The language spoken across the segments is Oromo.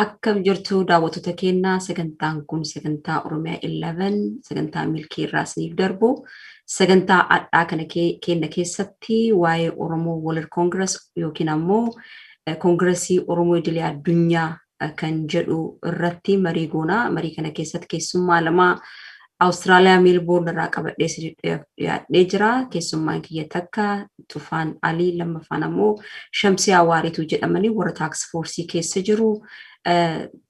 Akkam jirtu daawwattoota keenyaa sagantaan kun sagantaa Oromiyaa 11 sagantaa milkii irraa isiniif darbu sagantaa addaa kana keenya keessatti waa'ee Oromoo World Congress yookiin ammoo Kongiresii Oromoo Idil-Addunyaa kan jedhu irratti marii goonaa. Marii kana keessatti keessummaa lama Austraaliyaa Melbourne irraa qabadhee dhiyaadhee jira. Keessummaan kiyya takka Tufaan Alii lammaffaan ammoo Shamsiyaa Waariituu jedhamanii warra taaks foorsii keessa jiru.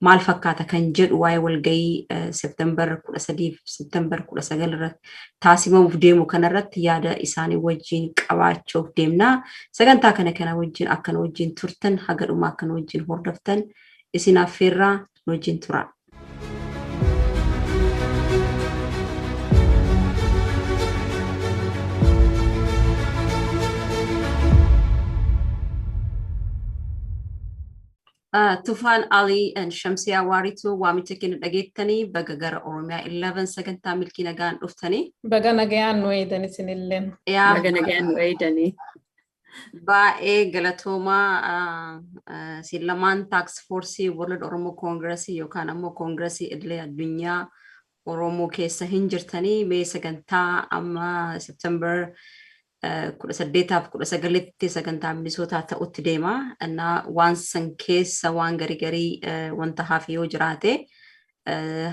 Maal fakkaata kan jedhu waa'ee walgahii September 13 September 19 irratti taasifamuuf deemu kanarratti yaada isaanii wajjin qabaachuuf deemna. Sagantaa kana wajjin akkana wajjin turtan haga dhumaa akkana wajjin hordoftan isin affeerraa wajjin tura. Tufaan Ali and Shamsiyaa Waariituu waamicha keenya dhageettanii baga gara Oromiyaa 11 sagantaa milkii nagaan dhuftanii. Baga nagayaan nu eedani isinilleen. Baga nagayaan nu eedani. Baay'ee galatoomaa isin lamaan taaks foorsii World Oromoo Kongiresii yookaan ammoo Kongiresii Idil-Addunyaa Oromoo keessa hin jirtanii. Mee sagantaa amma September 18-19 sagantaa minisootaa ta'utti deema. Waan san keessa waan garii wanta hafe yoo jiraate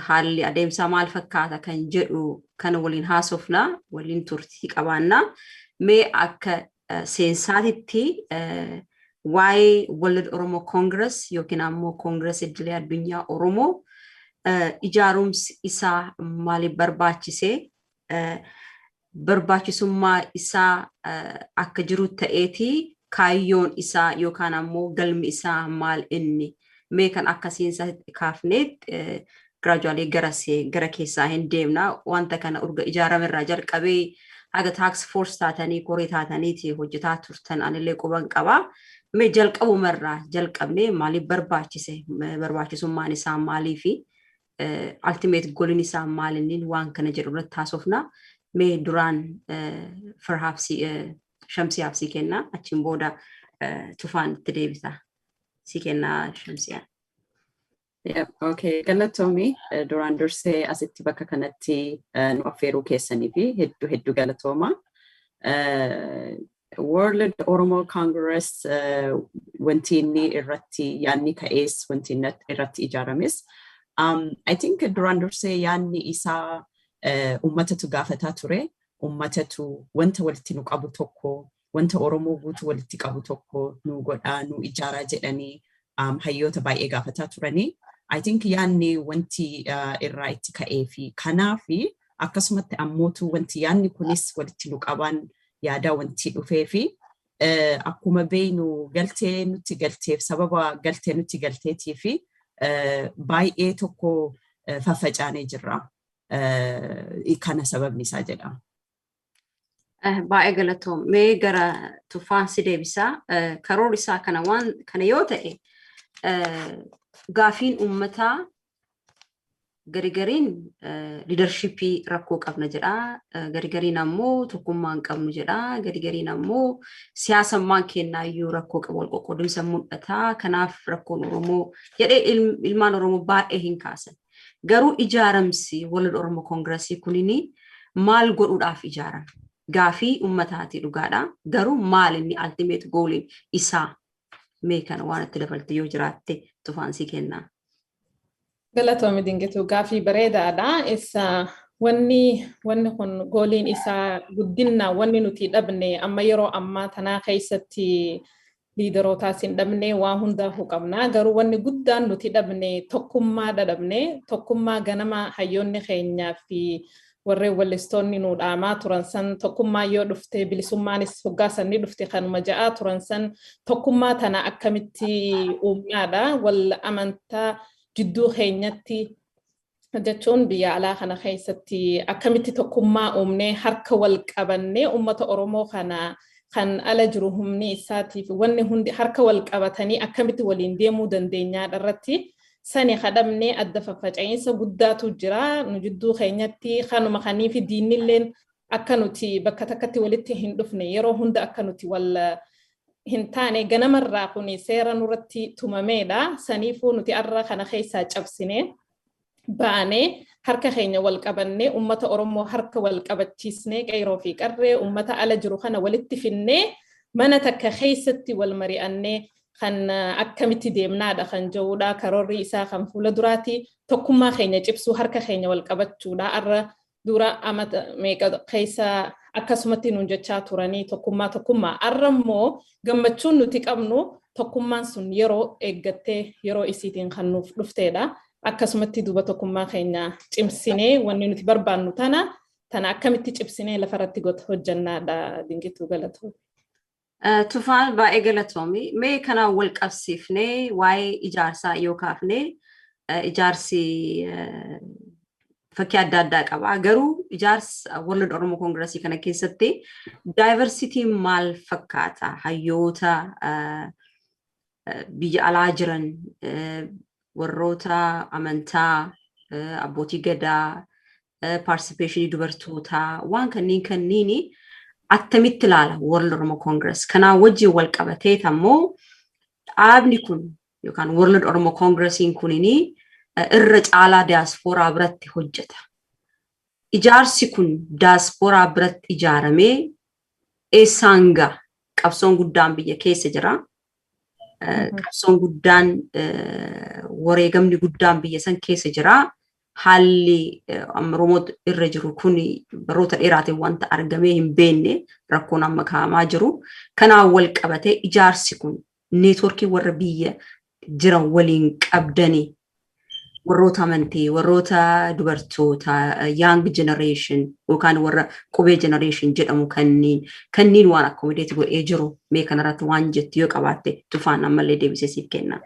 haalli adeemsaa maal fakkaata kan jedhu kana waliin haasofna, waliin turtii qabaanna. Mee akka seensaatitti waa'ee World Oromoo Congress yookiin ammoo Kongiresii Idil-Addunyaa Oromoo ijaarumsi isaa maaliif barbaachisee barbaachisummaa isaa akka jiru ta'eeti kaayyoon isaa yookaan ammoo galmi isaa maal inni mee kan akka seensaatti kaafneet gradually gara keessaa hin deemna. Wanta kana urga ijaarame irraa jalqabee haga taaks foors taatanii koree taataniiti hojjetaa turtan anillee quban qaba. Mee jalqabumarraa jalqabnee maaliif barbaachise barbaachisummaan isaa maaliifi ultimate goalin isaa maalinni waan kana jedhu irratti haasofna. May duran perhaps Shamsiyaa si kenna achiin booda Tufaan itti deebisa si kenna Shamsiyaa. Okay, galatoomi duraan dursee asitti bakka kanatti nu affeeruu keessanii fi hedduu galatooma. World Oromoo Congress wanti inni irratti yaanni ka'ees wanti irratti ijaarames. I think duraan dursee yaanni isaa ummatatu gaafataa ture, ummatatu wanta walitti nu qabu tokko, wanta Oromoo guutuu walitti qabu tokko nu godhaa nu ijaaraa jedhanii hayyoota baay'ee gaafataa turanii. I think yaanni wanti irraa itti ka'ee fi kanaafi akkasumatti ammootu wanti yaanni kunis walitti nu qaban yaadaa wanti dhufee fi akkuma beeynu galtee nutti galteef sababa galtee nutti galteetii fi baay'ee tokko faffacaanee jirra. Kana sababni isaa jedhama. Baay'ee galatoom. Mee gara Tufaan si deebisa. Karoora isaa kana yoo ta'e gaafiin uummataa garigariin leadershipii rakkoo qabna jedha. Garigariin ammoo tokkummaa hin qabnu jedha. Garigariin ammoo siyaasummaan kennaayyuu rakkoo qabu wal qoqqoodumsa mul'ata. Kanaaf rakkoon Oromoo jedhee ilmaan Oromoo baay'ee hin kaasan. Garuu ijaaramsi World Oromoo Kongiresii kunini maal godhuudhaaf ijaarame? Gaafii uummataati dhugaadha. Garuu maal inni ultimate goal isaa? Mee kana waan itti dabalte yoo jiraatte Tufaan si kenna. Galatoomi dingituu gaafii bareedaadha. Isa wanni kun gooliin isaa guddinna wanni nuti dhabne amma yeroo ammaa tanaa keessatti liiderootaas hin dhabne waan hundaafuu qabna. Garuu wanni guddaan nuti dhabne tokkummaa dhabne, tokkummaa ganama hayyoonni keenyaa fi warreen wallistoonni nu dhaamaa turan san tokkummaa yoo dhufte bilisummaanis hoggaasanni dhufte kanuma ja'aa turan san tokkummaa tana akkamitti uumnaadha. Wal amantaa jidduu keenyatti jechuun biyya alaa kana keessatti akkamitti tokkummaa uumnee harka wal qabannee uummata Oromoo kana kan ala jiru humni isaatiif wanni hundi harka wal qabatanii akkamitti waliin deemuu dandeenyaa irratti sani kadhamnee adda faffaca'iinsa guddaatu jira nu jidduu keenyatti kanuma kaniif diinilleen akka nuti bakka takkatti walitti hin dhufne yeroo hunda akka nuti wal hintaane ganamarraa kuni seera nurratti tumameedha. Saniifuu nuti arra kana keessaa cabsine baane harka keenya wal qabannee ummata Oromoo harka wal qabachiisnee qeeroo fi qarree ummata ala jiru kana walitti finnee mana takka keessatti wal mari'annee kan akkamitti deemnaadha kan jedhuudha. Karoorri isaa kan fuula duraati tokkummaa keenya cibsuu harka keenya wal qabachuudha. Arra dura amata meeqa keessa akkasumatti nuun jechaa turanii tokkummaa arra immoo gammachuun nuti qabnu tokkummaan sun yeroo eeggattee yeroo isiitiin kan nuuf dhufteedha. Akkasumatti duuba tokkummaa keenya cimsinee wanni nuti barbaannu tana akkamitti cimsinee lafarratti hojjannaadha. Dinqituu galatoomi. Tufaan baay'ee galatoomi. Mee kana wal qabsiifnee waa'ee ijaarsaa yoo kaafne ijaarsi fakkii adda addaa qaba. Garuu ijaarsa World Oromoo Kongiresii kana keessatti diversity maal fakkaata? Hayyoota biyya alaa jiran, warroota amantaa, abbootii gadaa, participation dubartootaa, waan kanniini attamitti ilaala World Oromoo Congress. Kana wajjin wal qabatee tammoo dhaabni kun yookaan World Oromoo Congressiin kunini irra caalaa diasporaa biratti hojjeta. Ijaarsi kun diasporaa biratti ijaaramee eessaan ga'a? Qabsoon guddaan biyya keessa jira. Qabsoon guddaan wareegamni guddaan biyya san keessa jira. Haalli Oromoo irra jiru kun baroota dheeraatiin wanta argamee hin beekne rakkoon amma ka'amaa jiru. Kanaan wal qabatee ijaarsi kun neetworkii warra biyya jiran waliin qabdanii warroota amantii, warroota dubartoota, young generation yookaan warra qubee generation jedhamu kanniin waan accommodate godhee jiru. Mee kanarratti waan jettu yoo qabaatte Tufaan ammallee deebisee siif kenna.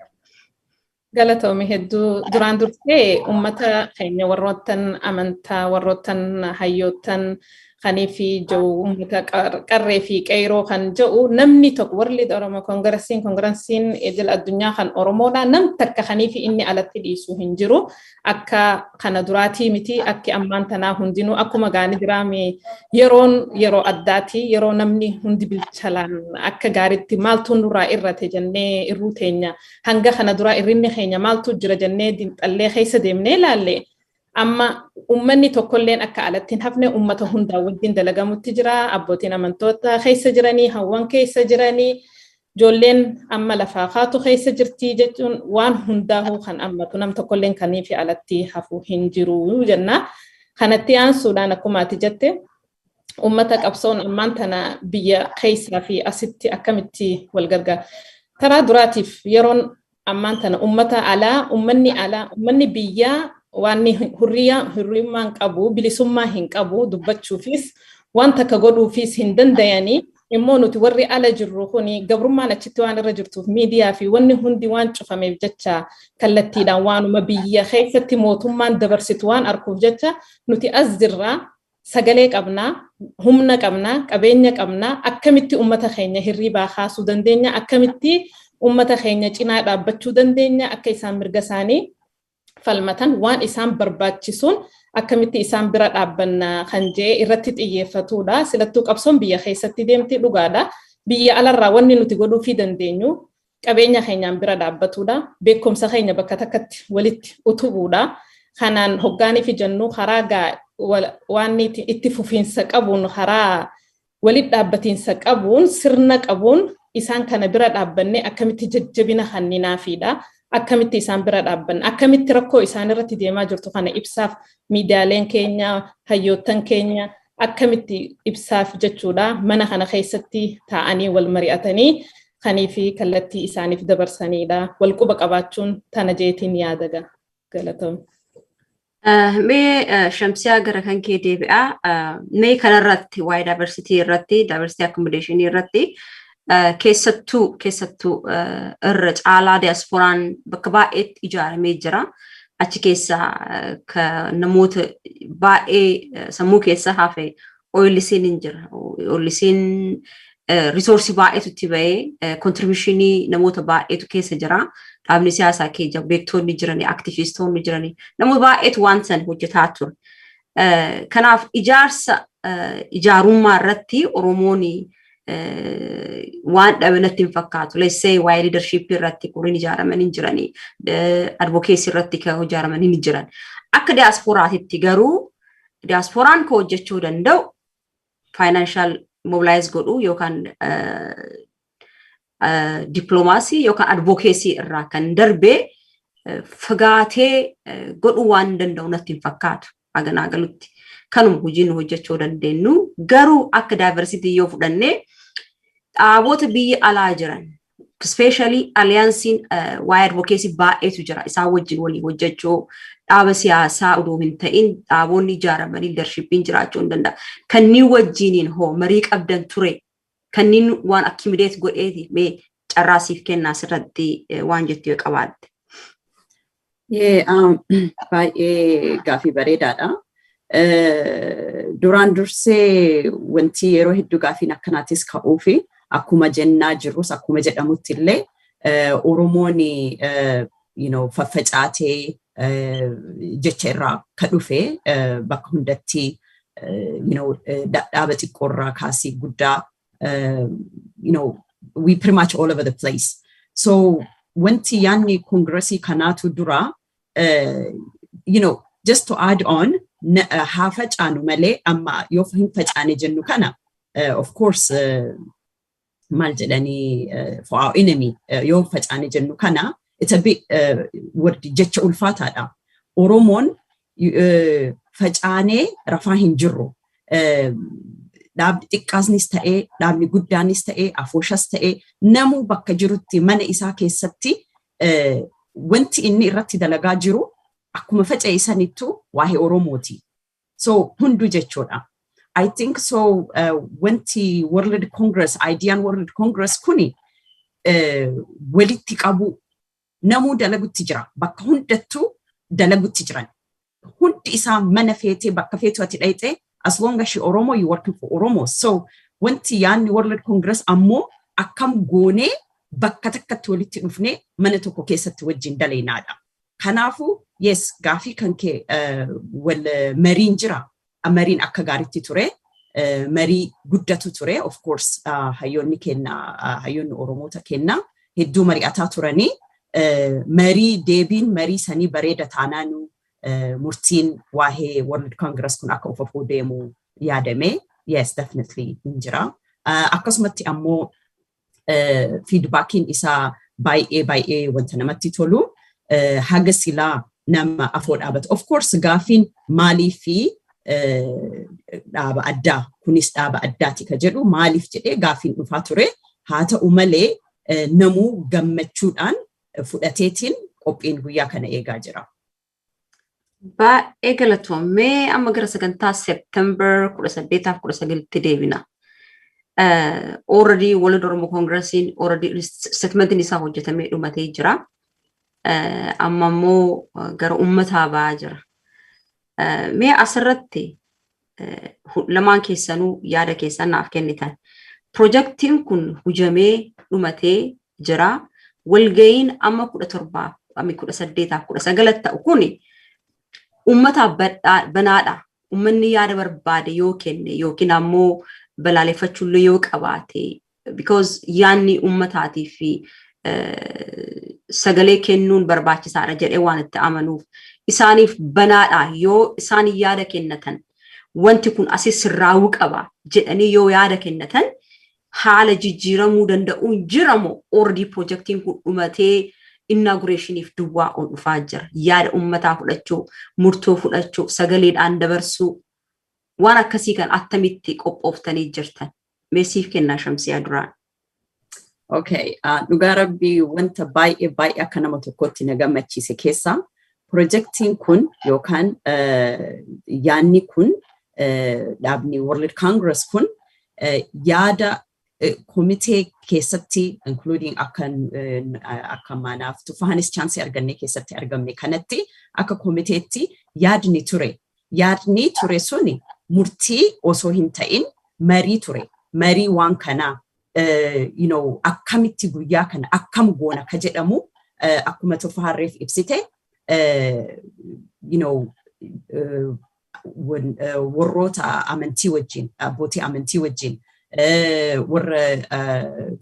Galatoomi hedduu duraan dursee ummata keenya warroottan amantaa, warroottan hayyootan kanii fi jiru ummata qarree fi qeeroo kan jiru namni tokko World Oromoo Kongireesiin Idil-Addunyaa kan Oromoodha. Nam takka kanii fi inni alatti dhiisuu hin jiru. Akka kana duraatii miti akki ammaan tanaa hundinuu akkuma gaanii jiraame yeroo addaati yeroo namni hundi bilchalaan akka gaariitti maaltu nurraa irrate jennee irruu teenya hanga kana duraa irrinni keenya maaltu jira jennee dinxallee keessa deemnee laalle. Amma ummanni tokkolleen akka alattiin hafne ummata hundaa wajjin dalagamutti jira. Abbootiin amantoota keessa jiranii, hawwan keessa jiranii, ijoolleen amma lafaa kaatu keessa jirti jechuun waan hundaa'uu kan ammatu nam tokkolleen kanii fi alatti hafuu hin jiru jenna. Kanatti aansuudhaan akkuma ati jette ummata qabsoon ammaan tana biyya keessaa fi asitti akkamitti wal gargaara. Karaa duraatiif yeroon ammaan tana ummanni biyyaa waan hurriyummaan qabu, bilisummaa hin qabu dubbachuufis waan takka godhuufis hin dandayanii immoo nuti warri ala jirru kuni gabrummaan achitti waan irra jirtuuf miidiyaa fi wanni hundi waan cufameef jecha kallattiidhaan waanuma biyya keessatti mootummaan dabarsitu waan arkuuf jecha nuti as jirra sagalee qabnaa, humna qabnaa, qabeenya qabnaa, akkamitti ummata keenya hirribaa kaasuu dandeenya, akkamitti ummata keenya cinaa dhaabbachuu dandeenya, akka isaan mirga isaanii falmatan waan isaan barbaachisuun akkamitti isaan bira dhaabbanna kan jee irratti xiyyeeffatuudha. Silattuu qabsoon biyya keessatti deemti dhugaadha. Biyya alarraa wanni nuti godhuu fi dandeenyu qabeenya keenyaan bira dhaabbatuudha. Beekumsa keenya bakka takkatti walitti utubuudha. Kanaan hoggaanii fi jennuu karaa waan itti fufiinsa qabuun karaa walitti dhaabbatiinsa qabuun sirna qabuun isaan kana bira dhaabbanne akkamitti jajjabina hanninaafiidha. Akkamitti isaan bira dhaabbanna, akkamitti rakkoo isaan irratti deemaa jirtu kana ibsaaf miidiyaaleen keenya, hayyoottan keenya akkamitti ibsaaf jechuudha. Mana kana keessatti taa'anii wal mari'atanii kanii fi kallattii isaaniif dabarsaniidha. Wal quba qabaachuun tana jeetiin yaadaga. Galatoom. Mee Shamsiyaa gara kan kee deebi'a. Mee kanarratti waa'ee diversity irratti, diversity accommodation irratti keessattuu irra caalaa diasporaan bakka baay'eetti ijaaramee jira. Achi keessa namoota baay'ee sammuu keessa hafe oilisiin hin jira. Oilisiin risoorsii baay'eetu itti bahee kontribuushinii namoota baay'eetu keessa jira. Dhaabni siyaasaa keessa beektoonni jiranii, aktivistoonni jiranii namoota baay'eetu waan san hojjetaa ture. Kanaaf ijaarummaa irratti Oromoon waan dhabanatti hin fakkaatu. Let's say waa'ee leadership irratti qoriin ijaaramanii jiranii, advocacy irratti kan ijaaramanii jiran. Akka diasporaatitti garuu diasporaan koo hojjechuu danda'u financial mobilize godhuu yookaan diplomacy yookaan advocacy irraa kan darbee fagaatee godhuu waan danda'u natti hin fakkaatu haganaa galutti. Kanuma hojiin hojjechuu dandeenyu garuu akka diversity yoo fudhannee dhaabota biyya alaa jiran especially alliancein waa'ee advocacy baay'eetu jira isaan wajjin walii hojjechuu dhaaba siyaasaa udoo hin ta'in dhaaboonni ijaaramanii leadershipin jiraachuu hin danda'a. Kanneen wajjiniin hoo marii qabdan ture kanneen waan accumulate godheeti mee carraasiif kennaa sirratti waan jettu yoo qabaatte. Baay'ee gaaffii bareedaadha. Duraan dursee wanti yeroo hedduu gaaffiin akkanaatis ka'uu fi akkuma jennaa jirrus akkuma jedhamutti illee Oromoon faffacaatee jecha irraa ka dhufe bakka hundatti dhaaba xiqqoorraa kaasii guddaa we pretty much all over the place. So wanti yaanni Kongiresii kanaatu dura just to add on haa facaanu malee amma yoo hin facaane jennu kana of course maal jedhanii for our enemy yoo facaane jennu kana it's a bit word jecha ulfaataadha. Oromoon facaanee rafaa hin jirru. Dhaabni xiqqaasnis ta'ee dhaabni guddaanis ta'ee afooshas ta'ee namuu bakka jirutti mana isaa keessatti wanti inni irratti dalagaa jiru akkuma faca'e sanittu waa'ee Oromooti. So hundu jechuudha. I think so wanti World Congress, idean World Congress kuni walitti qabu namuu dalagutti jira. Bakka hundattuu dalagutti jiran. Hundi isaa mana feetee bakka feetu ati dhayxee as long as you're Oromo, you're working for Oromo. So wanti yaanni World Congress ammoo akkam goonee bakka takkatti walitti dhufnee mana tokko keessatti wajjin daleenaadha. Kanaafu yes gaafii kan kee wal mariin jira. Mariin akka gaariitti ture. Marii guddatu ture. Of course hayyoonni Oromoota kenna hedduu mari'ataa turanii. Marii deebiin marii sanii bareeda taanaanu murtiin waa'ee World Congress kun akka ufafuu deemu yaadame. Yes, definitely hin jira. Akkasumatti ammoo feedbackiin isaa baay'ee wanta namatti tolu. Haga silaa nama afoo dhaabatu. Of course gaafiin maaliif dhaaba addaa kunis dhaaba addaati ka jedhu maaliif jedhee gaafiin dhufaa ture. Haa ta'u malee namuu gammachuudhaan fudhateetiin qophiin guyyaa kana eegaa jira. Baay'ee galatoomee amma gara sagantaa September 18-19 deebina. Already World Oromoo Kongireesiin already statementiin isaa hojjetamee dhumatee jira. Amma immoo gara uummataa ba'aa jira. Mee asirratti lamaan keessanuu yaada keessan naaf kennitan. Projektiin kun hujamee dhumatee jira. Walga'iin amma 17-18 ta'u kuni ummataaf banaadha. Ummanni yaada barbaade yoo kenne yookiin ammoo balaaleffachuullee yoo qabaate because yaanni ummataatii fi sagalee kennuun barbaachisaadha jedhee waan itti amanuuf isaaniif banaadha yoo isaan yaada kennatan wanti kun asis sirraa'uu qaba jedhanii yoo yaada kennatan haala jijjiiramuu danda'uun jiramoo already projektiin kun dhumatee inaugurationiif duwwaa ol dhufaa jira. Yaada ummataa fudhachuu, murtoo fudhachuu, sagaleedhaan dabarsuu waan akkasii kan attamitti qophooftanii jirtan. Meesiif kennaa Shamsiyaa duraan. Okay, dhugaa rabbii wanta baay'ee akka nama tokkotti na gammachiise keessaa projektiin kun yookaan yaanni kun dhaabni World Congress kun yaada komitee keessatti including akka maanaaf tufahanis chance arganne keessatti argamne kanatti akka komiteetti yaadni ture suni murtii osoo hin ta'in marii ture. Marii waan kanaa akkamitti guyyaa kana akkam goona ka jedhamu akkuma tufaharreef ibsite warroota amantii wajjin abbootii amantii wajjin warra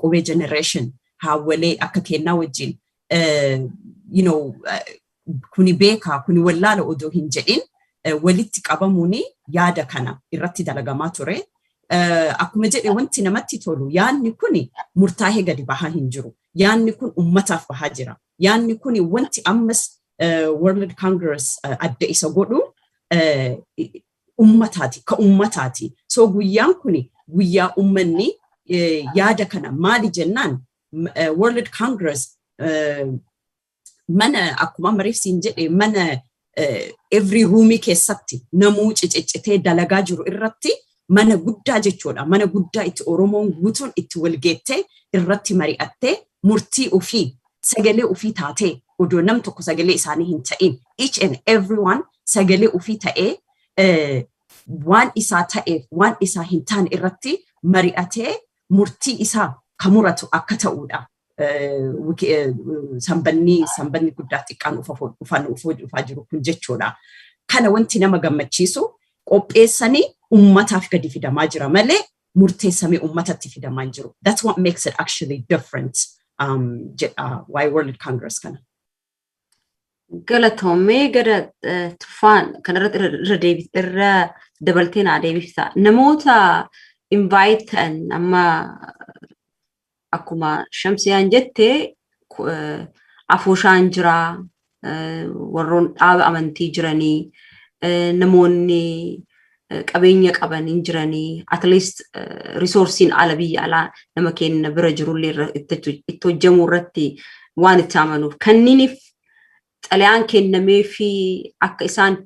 qubee generation hawwalee akka kennaa wajjin kuni beekaa kuni wallaala odoo hin jedhin walitti qabamuuni yaada kana irratti dalagamaa ture. Akkuma jedhe wanti namatti tolu yaadni kuni murtaa'ee gadi bahaa hin jiru. Yaadni kun ummataaf bahaa jira. Yaadni kuni wanti ammas World Congress adda isa godhu ummataati ka ummataati. So guyyaan kuni guyyaa ummanni yaada kana maali jennaan World Congress mana akkuma mariifsiin jedhe mana every roomii keessatti namuu ciccitee dalagaa jiru irratti mana guddaa jechuudha. Mana guddaa itti Oromoon guutuun itti walgeettee irratti mari'attee murtii ofii sagalee ofii taatee odoo nam tokko sagalee isaanii hin ta'in each and everyone sagalee ofii ta'ee waan isaa ta'eef waan isaa hin taane irratti mari'atee murtii isaa kamuratu akka ta'uudha. Sambanni guddaa xiqqaan ufaa jiru kun jechuudha. Kana wanti nama gammachiisu qopheessanii ummataaf gadi fidamaa jira malee murteessamee ummatatti fidamaa jiru. That's what makes it actually different. Why World Congress kana. Galatoomee gara tufaan kanarratti irra dabalteen adeemsisa. Namoota invite amma akkuma Shamsiyaan jette afooshaan jira warroon dhaaba amantii jiranii namoonni qabeenya qaban hin jiranii at least resourcein ala biyya alaa nama kenna bira jirullee itti hojjemuu irratti waan itti amanuuf kanniiniif xalayaan kennamee fi akka isaan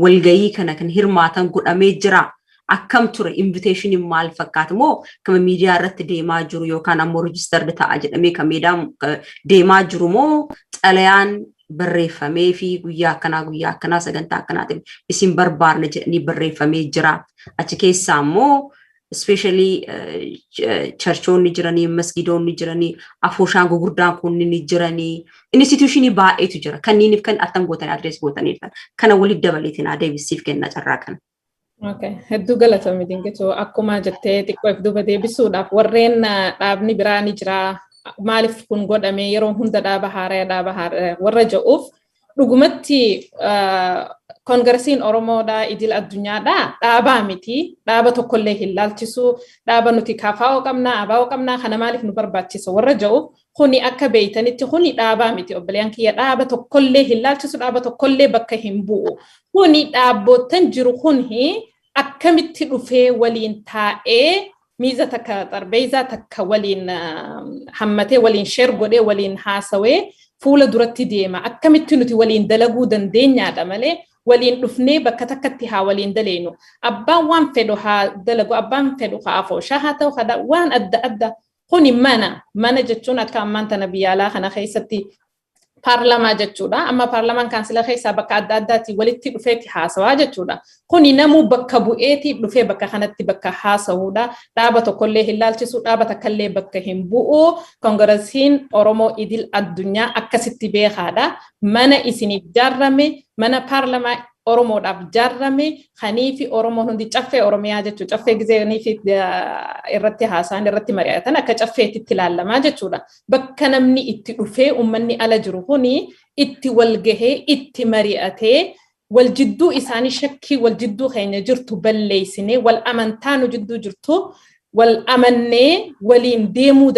walgayii kana kan hirmaatan godhamee jira. Akkam ture invitation maal fakkaata moo kama miidiyaa irratti deemaa jiru yookaan ammoo registered ta'a jedhamee kan miidiyaa deemaa jiru moo xalayaan barreeffamee fi guyyaa akkanaa sagantaa akkanaatiin isin barbaarne jedhanii barreeffamee jira. Achi keessaa ammoo especially churchoonni jiranii masgidoonni jiranii afooshaan gurguddaan kunniin jiranii institutionii baay'eetu jira. Kanniiniif kan attam gootanii adrees gootaniidha. Kana walitti dabaleetiin adeemsiif kenna carraa kana. Okay, hedduu galatoomii dinqitoo akkuma jettee xiqqoo if duuba deebisuudhaaf warreen dhaabni biraa ni jira maaliif kun godhame yeroo hunda dhaaba haaraa warra ja'uuf dhugumatti Kongireesiin Oromoo Idil-Addunyaadha dhaabaa miti dhaaba tokkollee hin laalchisu dhaaba nuti kaafaa qabnaa kana maaliif nu barbaachisa warra ja'uuf kuni akka beeytanitti kuni dhaabaa miti obboleeyyan kiyya dhaaba tokkollee hin laalchisu dhaaba tokkollee bakka hin bu'u kuni dhaabbotan jiru kuni akkamitti dhufee waliin taa'ee miiza takka xarbeezaa takka waliin hammatee waliin sheer godhee waliin haasawee fuula duratti deema akkamitti nuti waliin dalaguu dandeenyaadha malee waliin dhufnee bakka takkatti haa waliin daleenu abbaan waan fedhu haa dalagu abbaan fedhu haa afooshaa haa ta'u waan adda kuni mana jechuun akka ammaan tana biyyaalaa kana keessatti paarlamaa jechuudha amma paarlamaan kaansila keessaa bakka adda addaatti walitti dhufeetti haasawaa jechuudha kuni namuu bakka bu'eetti dhufee bakka kanatti bakka haasawuudha dhaaba tokkollee hin laalchisu dhaaba takkallee bakka hin bu'u Kongireesiin Oromoo Idil-Addunyaa akkasitti beekaadha mana isiniif jaarrame mana paarlamaa Oromoodhaaf jaarrame kaniifi Oromoon hundi caffee Oromiyaa jechuudha caffee gizeeniifi irratti haasaan irratti mari'atan akka caffeetti ilaalamaa jechuudha bakka namni itti dhufee ummanni ala jiru kuni itti walgahee itti mari'atee wal jidduu isaanii shakkii wal jidduu keenya jirtu balleessinee wal amantaa nu jidduu jirtu wal amannee waliin deemuu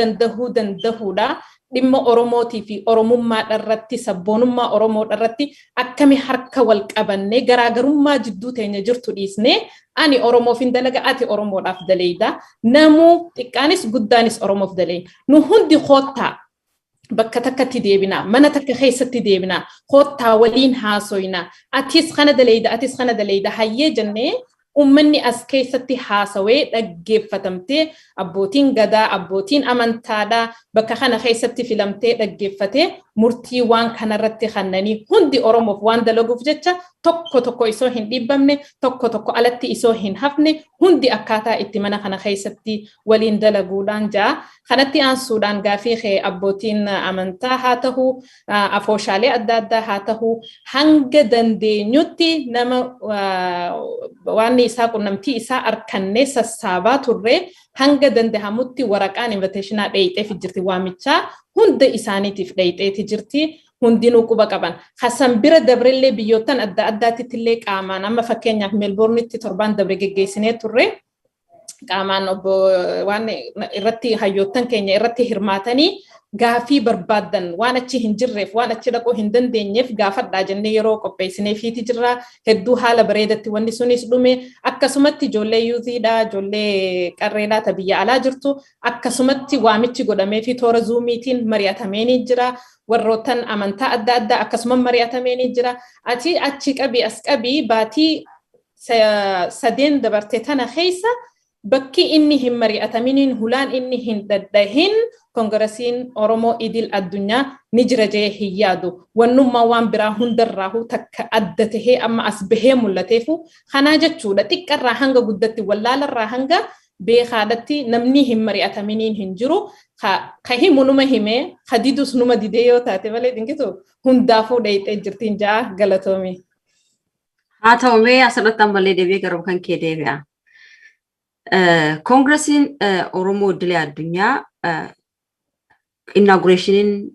dandahuudha dhimma Oromootii fi Oromummaa dharratti sabboonummaa Oromoo dharratti akkami harka wal qabannee garaagarummaa jidduu teenya jirtu dhiisnee ani Oromoof hin dalaga ati Oromoodhaaf daleeyda namuu xiqqaanis guddaanis Oromoof dalee nu hundi koottaa bakka takkatti deebinaa mana takka keessatti deebinaa koottaa waliin haasoyna atis kana daleeyda hayyee jennee ummanni as keessatti haasawee dhaggeeffatamtee abbootiin gadaa abbootiin amantaadha bakka kana keessatti filamtee dhaggeeffatee murtii waan kanarratti kannanii hundi Oromoof waan dalaguuf jecha tokko isoo hin dhibbamne tokko alatti isoo hin hafne hundi akkaataa itti mana kana keessatti waliin dalaguudhaan jaa kanatti aansuudhaan gaafii kee abbootiin amantaa haa ta'u afooshaalee adda addaa haa ta'u hanga dandeenyutti nama waan isaa qunnamtii isaa arkannee sassaabaa turre hanga dandahamutti waraqaan invitationaa dheeyxeef jirti waamichaa hunda isaaniitiif dheeyxeeti jirti hundinuu quba qaban hasan bira dabrillee biyyoottan adda addaatittillee qaamaan amma fakkeenyaaf Melbournetti torban dabre geggeessinee turre qaamaan obbo waan irratti hayyoottan keenya irratti hirmaatanii gaafii barbaadan waan achi hin jirreef waan achi dhaqoo hin dandeenyeef gaafadhaa jennee yeroo qopheessinee fiiti jirra hedduu haala bareedatti wanni sunis dhume akkasumatti ijoollee yuuziidhaa ijoollee qarreedhaa ta biyya alaa jirtu akkasumatti waamichi godhamee fi toora zuumiitiin mari'atameenii jira warroottan amantaa adda addaa akkasuma mari'atameenii jira achi qabii as qabii baatii sadeen dabarte tana keessa bakki inni hin mari'ataminiin hulaan inni hin daddahin Kongireesiin Oromoo Idil-Addunyaa ni jira jee hin yaadu wannummaa waan biraa hundarraahu takka adda tahee amma as bahee mul'ateefu kanaa jechuudha xiqqarraa hanga guddatti wallaalarraa hanga beekaadatti namni hin mari'ataminiin hin jiru ka himu numa himee hadidus numa didee yoo taate malee dinqitu hundaafuu dheeyxee jirtiin ja'a galatoomi. Haa ta'u mee asirratti ammallee deebi'ee garuu kan kee deebi'a. Kongireesiin Oromoo Idil-Addunyaa inaugurationiin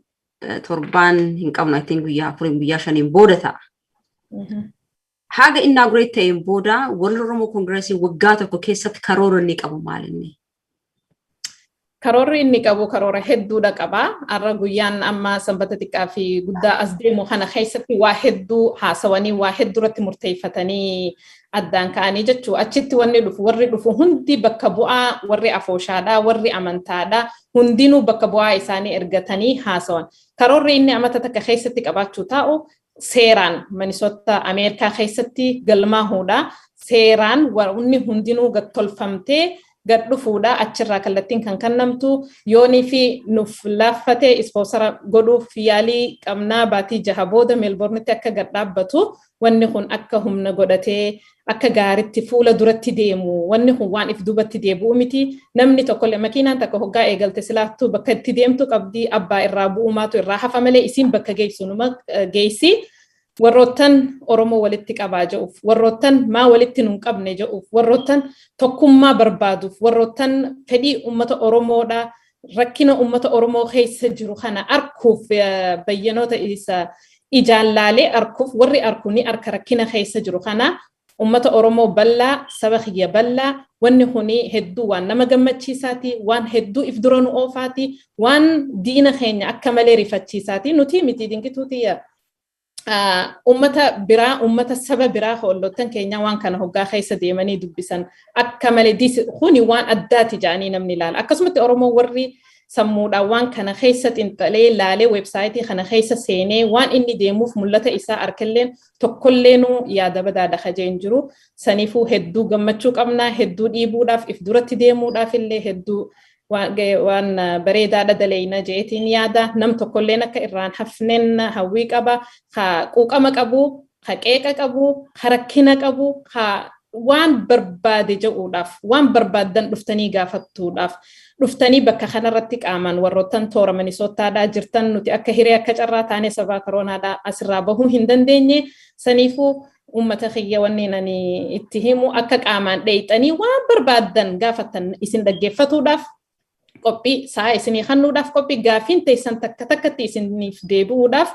torban hin qabnu I think guyyaa 4 guyyaa 5 booda ta'a. Haga inaugurate ta'een booda warri Oromoo Kongireesii waggaa tokko keessatti karoora inni qabu maalinni? Karoorri inni qabu karoora hedduudha qaba. Arra guyyaan amma sanbata xiqqaa fi guddaa as deemu kana keessatti waa hedduu haasawanii waa hedduurratti murteeffatanii addaan ka'anii jechuu achitti warri dhufu hundi bakka bu'aa warri afooshaadhaa warri amantaadhaa hundinuu bakka bu'aa isaanii ergatanii haasawan. Karoorri inni amata takka keessatti qabaachuu taa'u seeraan Minnesota Ameerikaa keessatti galmaahuudha. Seeraan warri hundinuu gattolfamtee gad dhufuudha achirraa kallattiin kan kannamtu yoonii fi nuuf laffatee ispoonsara godhuuf yaalii qabnaa baatii 6 booda Melbournetti akka gad dhaabbatu wanni kun akka humna godhatee akka gaaritti fuula duratti deemu wanni kun waan if dubatti deebi'u miti namni tokkollee makiinaan takka hoggaa eegalte silaattuu bakka itti deemtu qabdii abbaa irraa bu'umaatu irraa hafa malee isiin bakka geessu numa geessi warroottan Oromoo walitti qabaa jedhuuf warroottan maa walitti nun qabne jedhuuf warroottan tokkummaa barbaaduuf warroottan fedhii ummata Oromoodha rakkina ummata Oromoo keessa jiru kana arkuuf bayyanoota isa ijaalaalee arkuuf warri arkuni arka rakkina keessa jiru kana ummata Oromoo bal'aa saba kiyya bal'aa wanni kuni hedduu waan nama gammachiisaati waan hedduu if dura nu oofaati waan diina keenya akka malee rifachiisaati nuti miti dinqituuti ummata biraa ummata saba biraa hollottan keenya waan kana hoggaa keessa deemanii dubbisan akka malee kuni waan addaati jaanii namni ilaala akkasumatti Oromoo warri sammuudhaan waan kana keessa xinxalee laalee websaayitii kana keessa seenee waan inni deemuuf mul'ata isaa arkalleen tokkolleenu yaada badaadha hajeen jiru saniifuu hedduu gammachuu qabnaa hedduu dhiibuudhaaf if duratti deemuudhaaf illee hedduu waan bareedaadha daleeyna jeetiin yaada nam tokkolleen akka irraan hafneen hawwii qaba quuqama qabu qeeqa qabu rakkina qabu waan barbaade jedhuudhaaf waan barbaadan dhuftanii gaafattuudhaaf dhuftanii bakka kanarratti qaaman warroottan toora Minnesotaadhaa jirtan nuti akka hiree akka carraa taane sabaa koroonaadhaa asirraa bahuu hin dandeenye saniifuu ummata kiyya wanneen ani itti himu akka qaamaan dheeyxanii waan barbaadan gaafatan isin dhaggeeffatuudhaaf qophii saa isinii kennuudhaaf qophii gaafiin teessan takka takkatti isiniif deebi'uudhaaf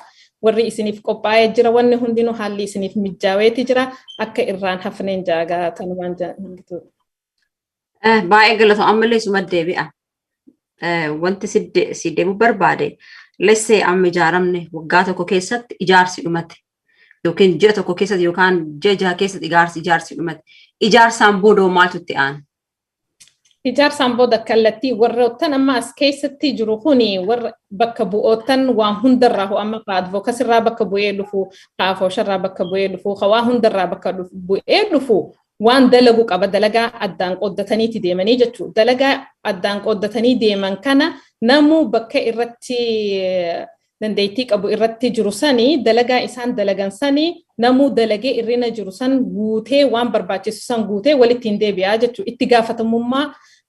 warri isiniif qophaa'ee jira wanni hundinuu haalli isiniif mijjaaweeti jira akka irraan hafneen jaagaa tanumaan jaangatu. Baay'ee galatoo ammallee suma deebi'a. Wanti si deemu barbaade lessee amma ijaaramne waggaa tokko keessatti ijaarsi dhumate yookiin ji'a tokko keessatti yookaan ji'a 6 keessatti ijaarsi dhumate ijaarsaan boodoo maaltu itti aana? Ijaarsaan booda kallattii warroottan amma as keessatti jiru kuni warra bakka bu'ootan waan hundarraa amma advookasirraa bakka bu'ee dhufu afoosharraa bakka bu'ee dhufu waa hundarraa bakka bu'ee dhufu waan dalagu qaba dalagaa addaan qooddataniiti deemanii jechuudha dalagaa addaan qooddatanii deeman kana namuu bakka irratti dandeettii qabu irratti jiru sanii dalagaa isaan dalagan sanii namuu dalagee irrina jiru san guutee waan barbaachisu san guutee walitti hin deebi'aa jechuudha itti gaafatamummaa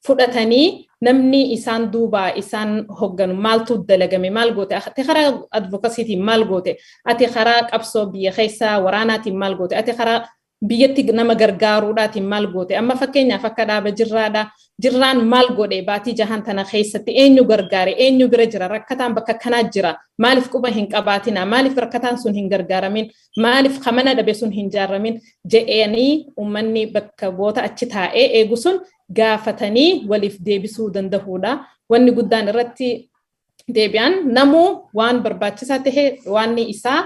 fudhatanii namni isaan duubaa isaan hogganu maaltu dalagame maal goote ati karaa advookasiitiin maal goote ati karaa qabsoo biyya keessaa waraanaatiin maal goote ati karaa biyyatti nama gargaaruudhaatiin maal goote amma fakkeenyaaf akka dhaaba jirraan maal godhe baatii jahan tana keessatti eenyu gargaare eenyu bira jira rakkataan bakka kanaa jira maaliif quba hin qabaatina maaliif rakkataan sun hin gargaaramin maaliif kamana dhabe sun hin jaaramin je'anii ummanni bakka boota achi taa'ee eegu sun gaafatanii waliif deebisuu danda'uudha wanni guddaan irratti deebi'an namuu waan barbaachisaa ta'e waan isaa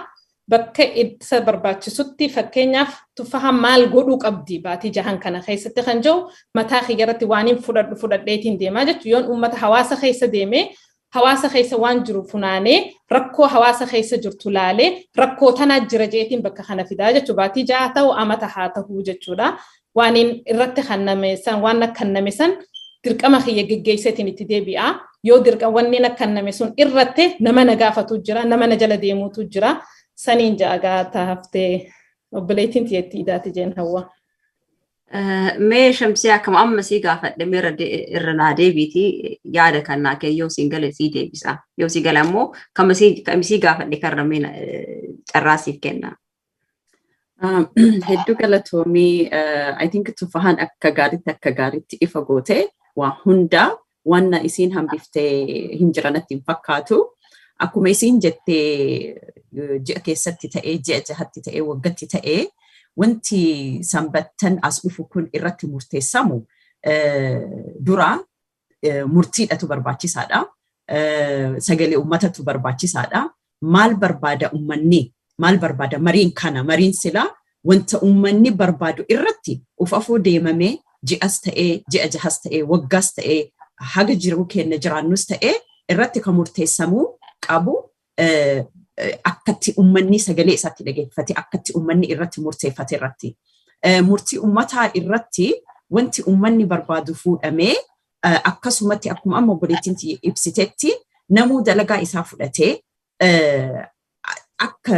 bakka isa barbaachisutti fakkeenyaaf tufaha maal godhuu qabdi baatii jahan kana keessatti kan jiru mataa xiyyaratti waaniin fudhadheetiin deemaa jechuun yoon uummata hawaasa keessa deemee hawaasa keessa waan jiru funaanee rakkoo hawaasa keessa jirtu laalee rakkoo tanaa jira jeetiin bakka kana fidaa jechuun baatii jaha ta'u amata haa ta'uu jechuudha waaniin irratti kannameessan waan akkannameessan dirqama xiyya geggeesseetiin itti deebi'a yoo dirqama wanni akkanname sun irratti nama nagaafatu jira nama na jala deemuutu jira. Saniin jaagaa taaftee obboleettiin tiyeetti idaati jeen hawwa. Mee Shamsii akkam amma sii gaafadhe mee irra naa deebiiti yaada kannaa kee yoo siin gale sii deebisa. Yoo sii gale ammoo kamisii gaafadhe karra mee carraasiif kenna. Hedduu galatoomii I think tufahaan akka gaariitti ifa goote waa hundaa wanna isiin hambiftee hin jiranatti hin fakkaatu. Akkuma isiin jettee ji'a keessatti ta'ee ji'a jahatti ta'ee waggatti ta'ee wanti sanbattan as dhufu kun irratti murteessamu dura murtiidhatu barbaachisaadha. Sagalee uummatatu barbaachisaadha. Maal barbaada uummanni? Maal barbaada mariin kana? Mariin sila wanta uummanni barbaadu irratti ufafoo deemamee ji'as ta'ee ji'a jahas ta'ee waggaas ta'ee haga jiruu kenna jiraannus ta'ee irratti kan murteessamu qabu akkatti uummanni sagalee isaatti dhageeffate akkatti uummanni irratti murteeffate irratti murtii uummataa irratti wanti uummanni barbaadu fuudhamee akkasumatti akkuma amma obboleettiin ibsitetti namuu dalagaa isaa fudhatee akka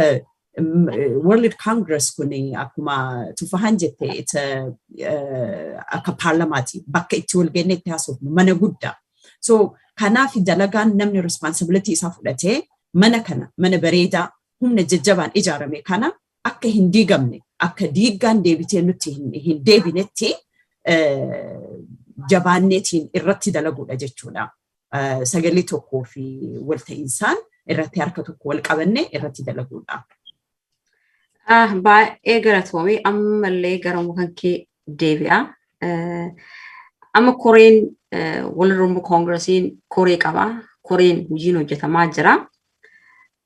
World Congress kun akkuma tufahan jette akka paarlamaati bakka itti wal geenye itti haasofnu mana guddaa so kanaaf dalagaan namni responsibility isaa fudhatee mana bareedaa humna jajjabaan ijaarame kana akka hin diigamne akka diiggaan deebitee nutti hin deebinetti jabaanneetiin irratti dalaguudha jechuudha. Sagalee tokkoo fi walta'insaan irratti harka tokko wal qabanne irratti dalaguudha. Baay'ee galatoomii ammallee gara mukan kee deebi'a. Amma koreen Oromoo Kongireesiin koree qaba. Koreen hojiin hojjetamaa jira.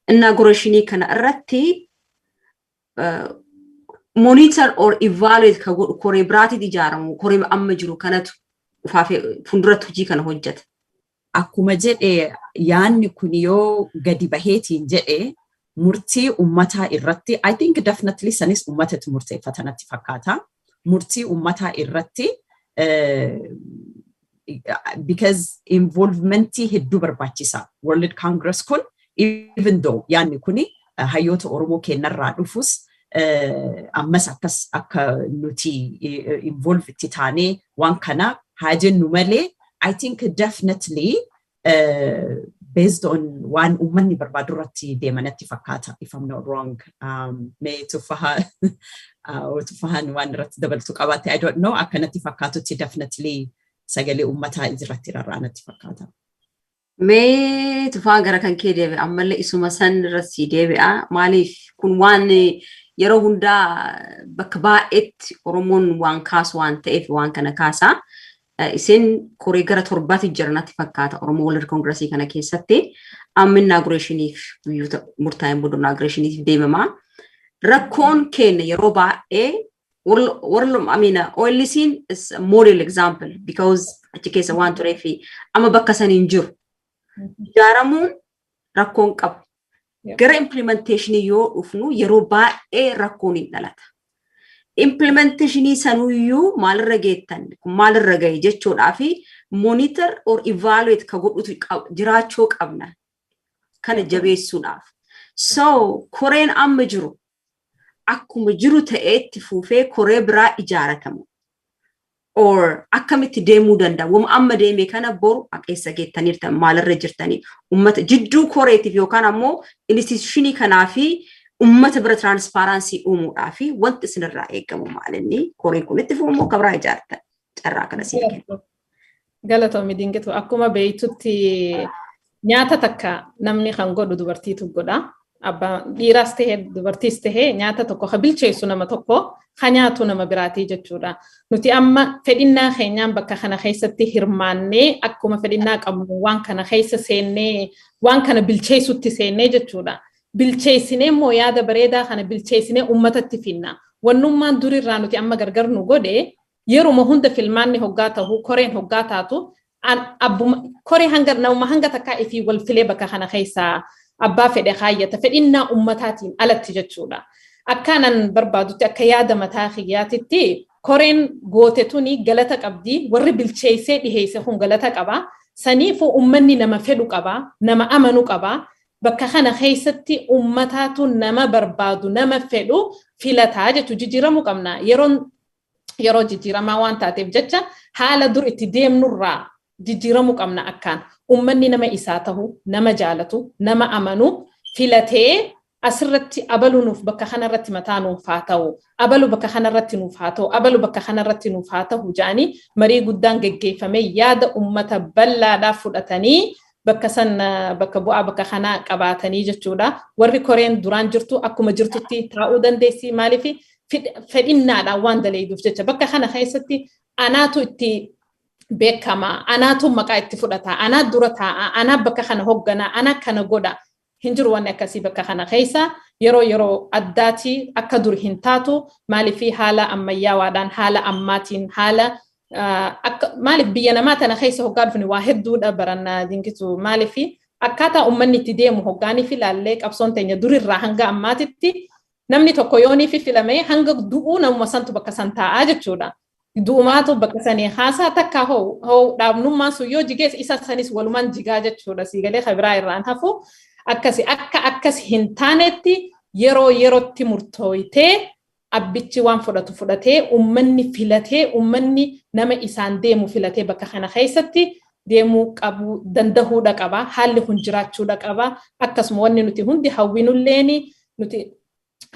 Inauguration kana irratti monitor or evaluate ka koree biraatiif ijaaramu koree amma jiru kanatu ufaafee funduratti hojii kana hojjeta. Akkuma jedhee yaanni kun yoo gadi baheetiin jedhee murtii uummataa irratti I think definitely sanis uummatatu murteeffatanatti fakkaata. Murtii uummataa irratti because involvementii hedduu barbaachisa. World Congress kun even though yaanni kuni hayyoota Oromoo kennarraa dhufus ammas akkas akka nuti involve itti taanee waan kana haa jennu malee I think definitely based on waan uummanni barbaadu irratti deemanatti fakkaata if I'm not wrong. Mee tufahan waan irratti dabaltu qabaate I don't know akkanatti fakkaatutti definitely sagalee uummataa irratti rarraanatti fakkaata. Mee tufaan gara kan kee deebi'a ammallee isuma san irratti deebi'a maaliif kun waan yeroo hundaa bakka baay'eetti Oromoon waan kaasu waan ta'eef waan kana kaasaa. Isin koree gara torbaatti jiranatti fakkaata Oromoo World Congressii kana keessatti amma inaugurationiif biyyoota murtaa'een booda inaugurationiif deemamaa. Rakkoon keenya yeroo baay'ee OLC'n is a model example because achi keessa waan tureef amma bakka saniin jiru. Ijaaramuun rakkoon qabu. Gara implementationii yoo dhufnu yeroo baay'ee rakkoon hin dhalata. Implementationii sanuyyuu maalirra geettan maalirra gahe jechuudhaa fi monitor or evaluate ka godhutu jiraachuu qabna kana jabeessuudhaaf. So koreen amma jiru akkuma jiru ta'eetti fuufee koree biraa ijaaratamu or akkamitti deemuu danda'a wama amma deemee kana boru aqeessa geettaniirtan maalirra jirtanii ummata jidduu koreetiif yookaan ammoo institutionii kanaa fi ummata bira transparency uumuudhaa fi wanti isinirraa eegamu maalinni koreen kun itti fuumoo kabraa ijaartan carraa kana siif kenna. Galatoomii dinqitu akkuma beeytutti nyaata takka namni kan godhu dubartiitu godha. Abbaan dhiiraas ta'ee dubartiis ta'ee nyaata tokko kan bilcheessu nama tokko kan nyaatu nama biraatii jechuudha. Nuti amma fedhinnaa keenyaan bakka kana keessatti hirmaannee akkuma fedhinnaa qabnu waan kana keessa seennee waan kana bilcheessutti seennee jechuudha. Bilcheessinee immoo yaada bareedaa kana bilcheessinee uummatatti finna. Wannummaan durirraa nuti amma gargar nu godhe yeruma hunda filmaanni hoggaa ta'u koreen hoggaa taatu koree hanga takkaa ifii wal filee bakka kana keessaa abbaa fedhe kaayyata fedhinnaa ummataatiin alatti jechuudha. Akkaanan barbaadutti akka yaada mataa kiyyaatitti koreen goote tuni galata qabdi warri bilcheessee dhiheesse kun galata qaba. Saniifuu ummanni nama fedhu qaba, nama amanu qaba. Bakka kana keessatti ummataatu nama barbaadu, nama fedhu filataa jechu jijjiiramuu qabna. Yeroo jijjiiramaa waan taateef jecha haala dur itti deemnurraa jijjiiramuu qabna akkaan. Ummanni nama isaa ta'u, nama jaalatu, nama amanu filatee asirratti abalu nuuf bakka kanarratti mataa nuuf haa ta'u, abalu bakka kanarratti nuuf haa ta'u, abalu bakka kanarratti nuuf haa ta'u jaanii marii guddaan geggeeffamee yaada ummata bal'aadhaaf fudhatanii bakka bu'aa bakka kanaa qabaatanii jechuudha. Warri koreen duraan jirtu akkuma jirtutti taa'uu dandeessi maaliif fedhinnaadhaan waan daleeduuf jecha bakka kana keessatti anaatu itti beekama, anaatu maqaa itti fudhata, anaa dura taa'a, anaa bakka kana hoggana, anaa kana godha. Hin jiru wanni akkasii bakka kana keessa yeroo addaati akka dur hin taatu maaliif haala ammayyaawaadhaan haala ammaatiin haala maaliif biyya namaa tana keessa hoggaa dhufni waa hedduudha barannaa dinqitu maaliif akkaataa ummanni itti deemu hoggaaniif ilaallee qabsoon teenya durirraa hanga ammaatitti namni tokko yoonii fi filame hanga du'uu namuma santu bakka san taa'aa jechuudha. Du'umaatu bakka sanii haasaa takka hoo dhaabnummaan sun yoo jigees isa sanis walumaan jigaa jechuudha. Siigalee kabiraa irraan hafu akkas hin taanetti yerootti murtooytee abbichi waan fudhatee ummanni filatee ummanni nama isaan deemu filatee bakka kana keessatti deemuu qabu dandahuudha qaba. Haalli kun jiraachuudha qaba. Akkasuma wanni nuti hundi hawwinulleeni nuti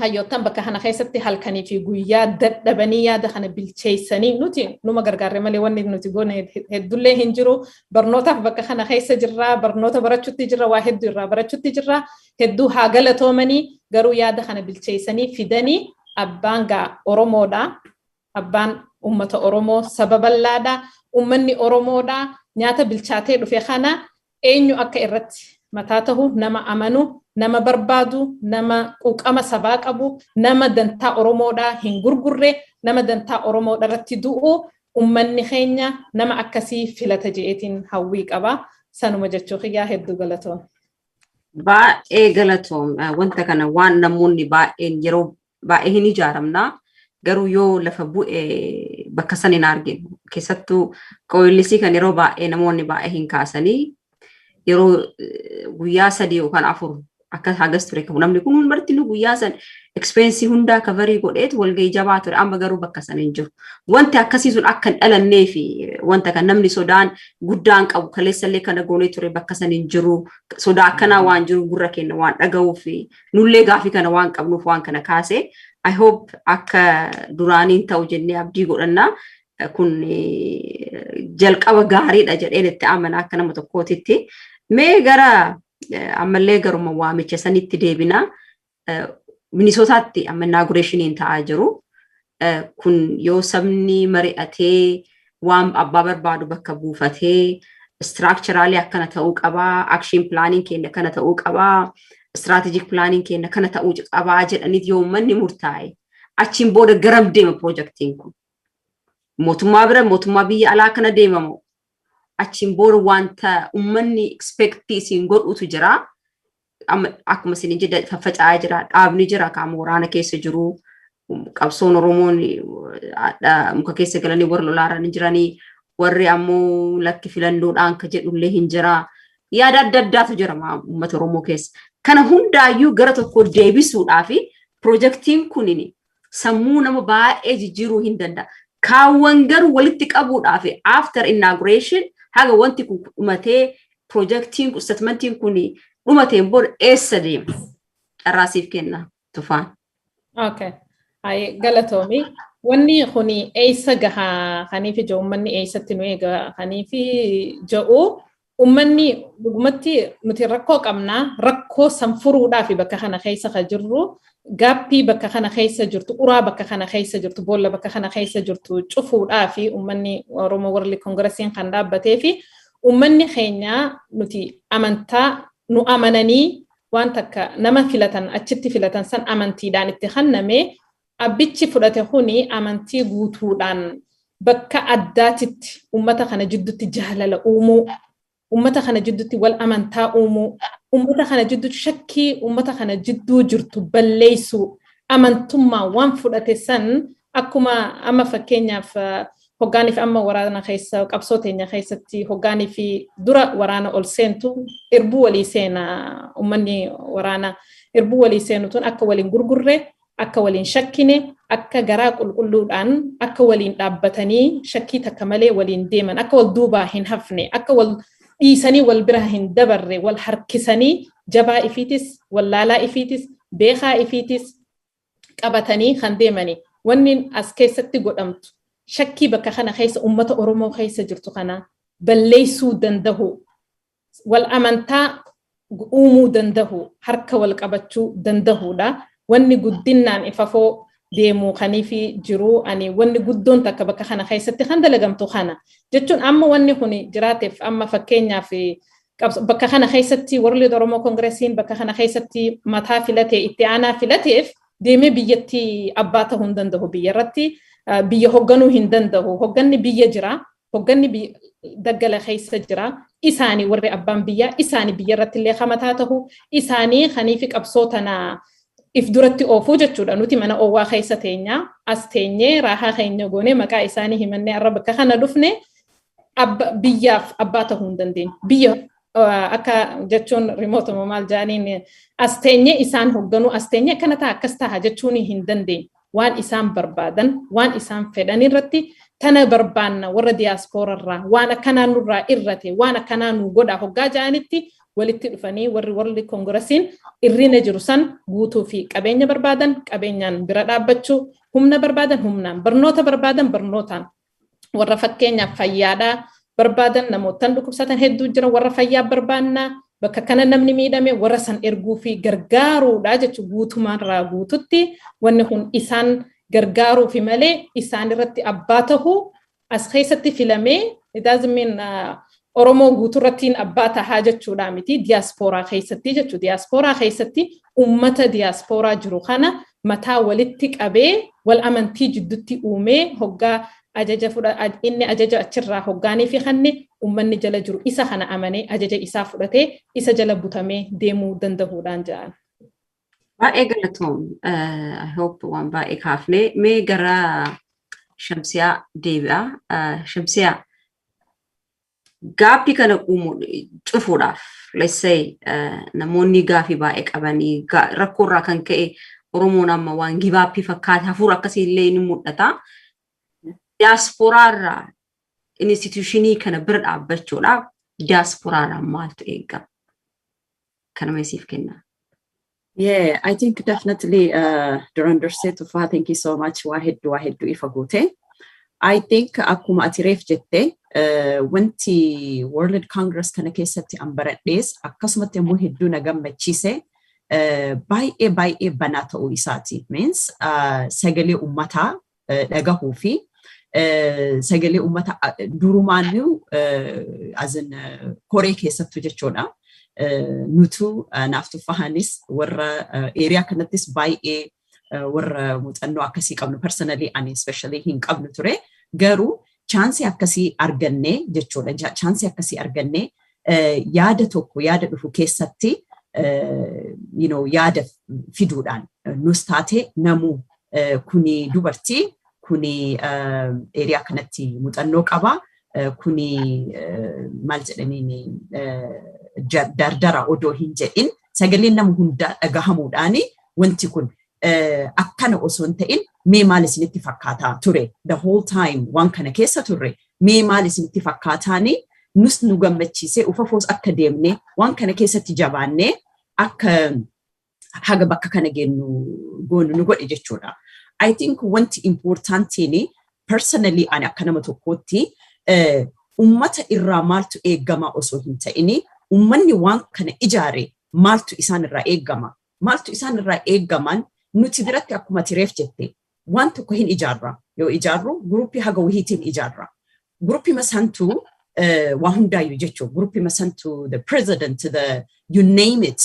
hayyoottan bakka kana keessatti halkanii fi guyyaa dadhabanii yaada kana bilcheessanii nuti numa gargaarre malee wanni nuti goone heddullee hin jiru. Barnootaaf bakka kana keessa jirra, barnoota barachuutti jirra, waa hedduu irraa barachuutti jirra. Hedduu haa galatoomanii garuu yaada kana bilcheessanii fidanii abbaan Oromoodha. Abbaan ummata Oromoo sababallaadha. Ummanni Oromoodha. Nyaata bilchaatee dhufe kana eenyu akka irratti mataa ta'u nama amanu, nama barbaadu, nama quuqama sabaa qabu, nama dantaa Oromoodhaa hin gurgurre, nama dantaa Oromoodhaa irratti du'u ummanni keenya nama akkasii filata je'eetiin hawwii qaba. Sanuma jechuu kiyyaa hedduu galatoom. Baay'ee galatoom. Wanta kana waan namoonni baay'een yeroo baay'ee hin ijaaramna. Garuu yoo lafa bu'e bakka san hin arginu. Keessattuu Kongiresii kan yeroo baay'ee namoonni baay'ee hin kaasanii yeroo guyyaa 3 yookaan 4 akka hagas ture qabu namni kun marti nu guyyaa san expense hundaa coverii godheet walgahii jabaa ture amma garuu bakka san hin jiru. Wanti akkasii sun akka hin dhalannee fi wanta kan namni sodaan guddaan qabu kaleessallee kana goonee ture bakka san hin jiru. Sodaa akkanaa waan jiru gurra kenna waan dhaga'uu fi nullee gaafii kana waan qabnuuf waan kana kaase. I hope akka duraaniin ta'u jennee abdii godhanna. Kun jalqaba gaariidha jedheen itti amana akka nama tokkootitti. Mee gara ammallee garuma waamicha sanitti deebina. Minisootaatti amma inaugurationiin ta'aa jiru. Kun yoo sabni mari'atee waan abbaa barbaadu bakka buufatee structurally akkana ta'uu qabaa, action planning keenya kana ta'uu qabaa, strategic planning keenya kana ta'uu qabaa jedhaniit yoo uummanni murtaa'e achiin booda garam deema projektiin kun. Mootummaa bira mootummaa biyya alaa kana deemamu achiin booda wanta uummanni expectii isiin godhutu jira. Akkuma isin jedha faffaca'aa jira, dhaabni jira qaama waraana keessa jiru, qabsoon Oromoon muka keessa galanii warra lolaaran jiranii, warri ammoo lakki filannoodhaan ka jedhullee hin jira. Yaada adda addaatu jira uummata Oromoo keessa. Kana hundaayyuu gara tokko deebisuudhaa fi projektiin kunin sammuu nama baay'ee jijjiiruu hin danda'a. Kaawwan garuu walitti qabuudhaa fi after inauguration haga wanti kun dhumatee projektiin statementiin kun dhumateen booda eessa deema? Carraasiif kenna. Tufaan. Okay. Ay galatoomii. Wanni kuni eessa gahaa kaniif ija uummanni eessatti nu eega kaniif ja'u uummanni dhugumatti nuti rakkoo qabnaa rakkoo san furuudhaaf bakka kana keessa ka jirru gaappii bakka kana keessa jirtu uraa bakka kana keessa jirtu boolla bakka kana keessa jirtu cufuudhaaf uummanni Oromoo World Kongireesiin kan dhaabbatee fi uummanni keenya nuti amantaa nu amananii waan takka nama filatan achitti filatan san amantiidhaan itti hanname abbichi fudhate kuni amantii guutuudhaan bakka addaatitti ummata kana jidduutti jaalala uumuu ummata kana jidduutti wal amantaa uumuu ummata kana jidduutti shakkii ummata kana jidduu jirtu balleessu amantummaa waan fudhate san akkuma amma fakkeenyaaf hoggaaniif amma waraana keessa qabsoo teenya keessatti hoggaaniif dura waraana ol seentu irbuu walii seena ummanni waraana irbuu walii seenu tun akka waliin gurgurre akka waliin shakkine akka garaa qulqulluudhaan akka waliin dhaabbatanii shakkii takka malee waliin deeman akka wal duubaa hin hafne akka wal dhiisanii wal bira hin dabarre wal harkisanii jabaa ifiitis wallaalaa ifiitis beekaa ifiitis qabatanii kan deemani wanni as keessatti godhamtu shakkii bakka kana keessa ummata Oromoo keessa jirtu kana balleessuu dandahu wal amantaa uumuu dandahu harka wal qabachuu dandahuudha wanni guddinnaan ifafoo deemu kaniifi jiru ani wanni guddoon takka bakka kana keessatti kan dalagamtu kana jechuun amma wanni kuni jiraateef amma fakkeenyaaf bakka kana keessatti World Oromoo Kongireesiin bakka kana keessatti mataa filatee itti aanaa filateef deemee biyyatti abbaa ta'uu hin dandahu biyyarratti biyya hogganuu hin dandahu hogganni biyya jira hogganni daggala keessa jira isaanii warri abbaan biyya isaanii biyyarratti illee hamataa ta'u isaanii kaniifi qabsootana if duratti oofuu jechuudha nuti mana oowwaa keessa teenya as teenyee raahaa keenya goone maqaa isaanii himannee arra bakka kana dhufne biyyaaf abbaa ta'uu hin dandeenye biyya akka jechuun remote maal jaaniin as teenyee isaan hogganu as teenyee akkana ta'a akkas ta'a jechuun hin dandeenye waan isaan barbaadan waan isaan fedhan irratti tana barbaanna warra diaspora irraa waan akkanaa nurraa irrate waan akkanaa nu godha hoggaa jaanitti walitti dhufanii warri World Kongireesiin irrina jiru san guutuu fi qabeenya barbaadan qabeenyaan bira dhaabbachuu humna barbaadan humnaan barnoota barbaadan barnootaan warra fakkeenyaaf fayyaadhaa barbaadan namootaan dhukkubsatan hedduu jira warra fayyaa barbaannaa bakka kana namni miidhame warra san erguu fi gargaaruudha jechuun guutumaan irraa guututti wanni kun isaan gargaaruu fi malee isaan irratti abbaa ta'uu as keessatti filamee idaazimin Oromoo guuturrattiin abbaa tahaa jechuudha miti diasporaa keessatti jechuudha diasporaa keessatti ummata diasporaa jiru kana mataa walitti qabee wal amantii jidduutti uumee hoggaa ajaja inni ajaja achirraa hoggaanii fi kanne ummanni jala jiru isa kana amanee ajaja isaa fudhatee isa jala butamee deemuu dandahuudhaan jedhan. Baay'ee galatoom I hope waan baay'ee kaafne mee gara Shamsiyaa deebi'a Shamsiyaa gaaffii kana cufuudhaaf let's say namoonni gaaffii baay'ee qabanii rakkoorraa kan ka'e Oromoon amma waan gibaappii fakkaata hafuura akkasii illee ni mul'ata. Diasporaarraa institutionii kana bira dhaabbachuudhaaf diasporaarraa maaltu eegama? Kana meesiif kenna. Yeah, I think definitely Durandursee Tufaa, thank you so much. Waa hedduu ifa goote. I think akkuma ati reef jette wanti World Congress kana keessatti ambaradhees akkasumatti immoo hedduu na gammachiise baay'ee banaa ta'uu isaati. Means sagalee uummataa dhagahuu fi sagalee ummata durumaanuu as in koree keessattu jechuudha nutu naaf Tufaanis warra area kanattis baay'ee warra muuxannoo akkasii qabnu personally and especially hin qabnu ture garuu chance akkasii arganne jechuudha chance akkasii arganne yaada tokko yaada dhufu keessatti you know yaada fiduudhaan nus taate namu kuni dubartii kuni area kanatti muuxannoo qaba kuni maal jedhanii dardara odoo hin jedhin sagaleen nama hunda dhagahamuudhaani wanti kun akkana osoo hin ta'in mee maal isinitti fakkaataa ture the whole time waan kana keessa turre mee maal isinitti fakkaataani nus nu gammachiisee ufafoos akka deemne waan kana keessatti jabaanne akka haga bakka kana gennu goonu nu godhe jechuudha. I think wanti importantini personally ani akka nama tokkotti ummata irraa maaltu eeggama osoo hin ta'ini ummanni waan kana ijaare maaltu isaan irraa eeggama. Maaltu isaan irraa eeggaman nuti biratti akkuma tireef jette waan tokko hin ijaarra. Yoo ijaarru gruppii haga wahiitiin ijaarra. Gruppii masantu waan hundaayyuu jechuu gruppii masantu the president, you name it,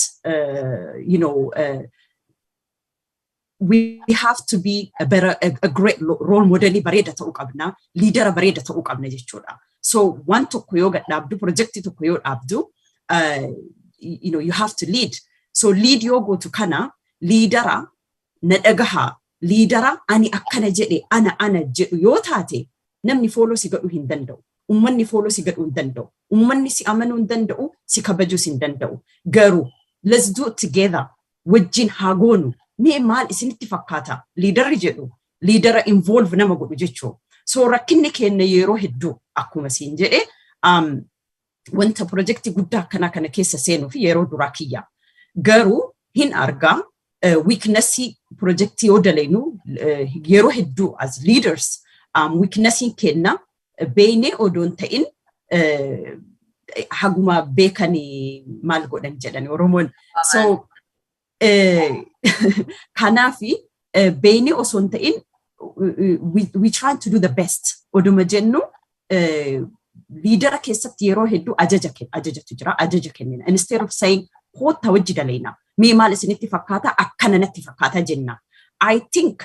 we have to be a great role model bareeda ta'uu qabna, leader bareeda ta'uu qabna jechuudha. So waan tokko yoo gadhaabdu projecti tokko yoo dhaabdu you have to lead. So lead yoo gootu kana leadera na dhagaha leadera ani akkana jedhe ana jedhu yoo taate namni follow si gadhu hin danda'u. Ummanni follow si gadhu hin danda'u. Ummanni si amanu hin danda'u, si kabaju hin danda'u. Garuu let's do it together. Wajjin hagoonu. Mee maal isinitti fakkaata? Leader jedhu leadera involve nama godhu jechuu. So rakkinni keenya yeroo hedduu akkuma siin jedhe wanta projekti guddaa kana keessa seenuu fi yeroo duraa kiyya. Garuu hin argaa weaknessi projekti yoo dalenu yeroo hedduu as leaders weaknessin kenna beeyne odoon ta'in haguma beekanii maal godhan jedhani Oromoon. So kanafi beeyne osoo hin ta'in we try to do the best. Oduma jennu leader keessatti yeroo hedduu ajajatu jira, ajaja kennina. Instead of saying koota wajji daleena. Mee maal isinitti fakkaata akkana natti fakkaata jenna. I think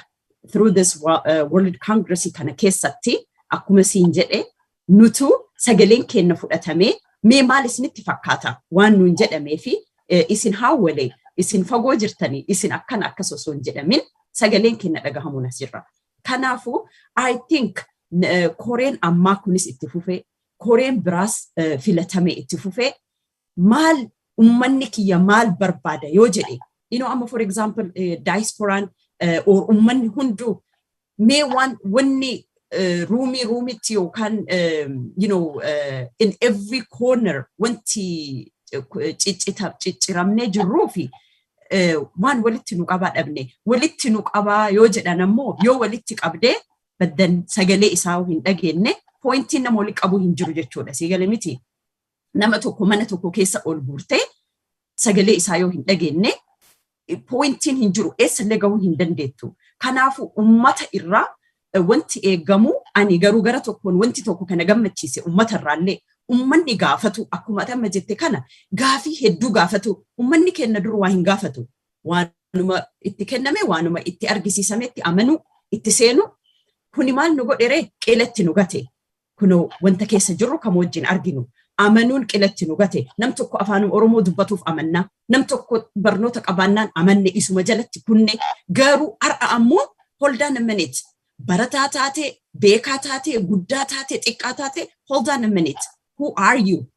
through this World Congress kana keessatti akkuma siin jedhe nutu sagaleen kenna fudhatame mee maal isinitti fakkaata waan nuun jedhamee fi isin hawwalee isin fagoo jirtanii isin akkana akkas osoo hin jedhamin sagaleen kenna dhagahamuun asirra. Kanaafu I think koreen ammaa kunis itti fufee koreen biraas filatame itti fufee maal ummanni kiyya maal barbaada yoo jedhe amma for example diasporaan or ummanni hundu mee wanni ruumitti yookaan in every corner wanti cicciramnee jirruu fi waan walitti nu qabaa dhabne walitti nu qabaa yoo jedhan ammoo yoo walitti qabdee baddan sagalee isaa hin dhageenye pointiin nama walitti qabu hin jiru jechuudha. Sagalee miti nama tokko mana tokko keessa ol guurtee sagalee isaa yoo hin dhageenye pointiin hin jiru eessallee gahuu hin dandeettu. Kanaafu ummata irraa wanti eeggamu ani garuu gara tokkoon wanti tokko kana gammachiise ummata irraallee ummanni gaafatu akkuma amma jette kana gaafii hedduu gaafatu ummanni kenna dur waa hin gaafatu waanuma itti kenname waanuma itti argisiisame itti amanu itti seenu kuni maal nu godhere qeelatti nu gate kuno wanta keessa jirru kam wajjin arginu amanuun qeelatti nu gate nam tokko afaan Oromoo dubbatuuf amanna nam tokko barnoota qabaannaan amanne isuma jalatti kunne garuu har'a ammoo hold on a minute barataa taate beekaa taate guddaa taate xiqqaa taate hold on a minute. Who are you?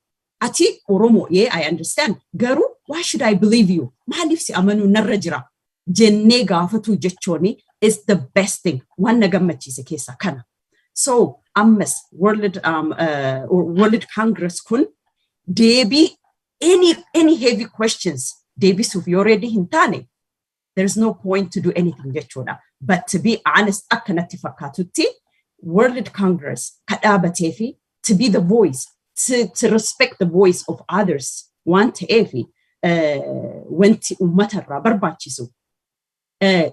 Ati Oromo, yeah, I understand. Garu, why should I believe you? Maaliif si amanu narra jira. Jennee gaafatu jechooni is the best thing. Waan na gammachiise keessa kana. So, ammas World Congress kun deebii any heavy questions deebisuuf yoo ready hin taane there's no point to do anything jechoodha. But to be honest, akkanatti fakkaatutti World Congress kadhaabatee fi to be the voice, to respect the voice of others. Waan ta'eefi wanti ummata irraa barbaachisu.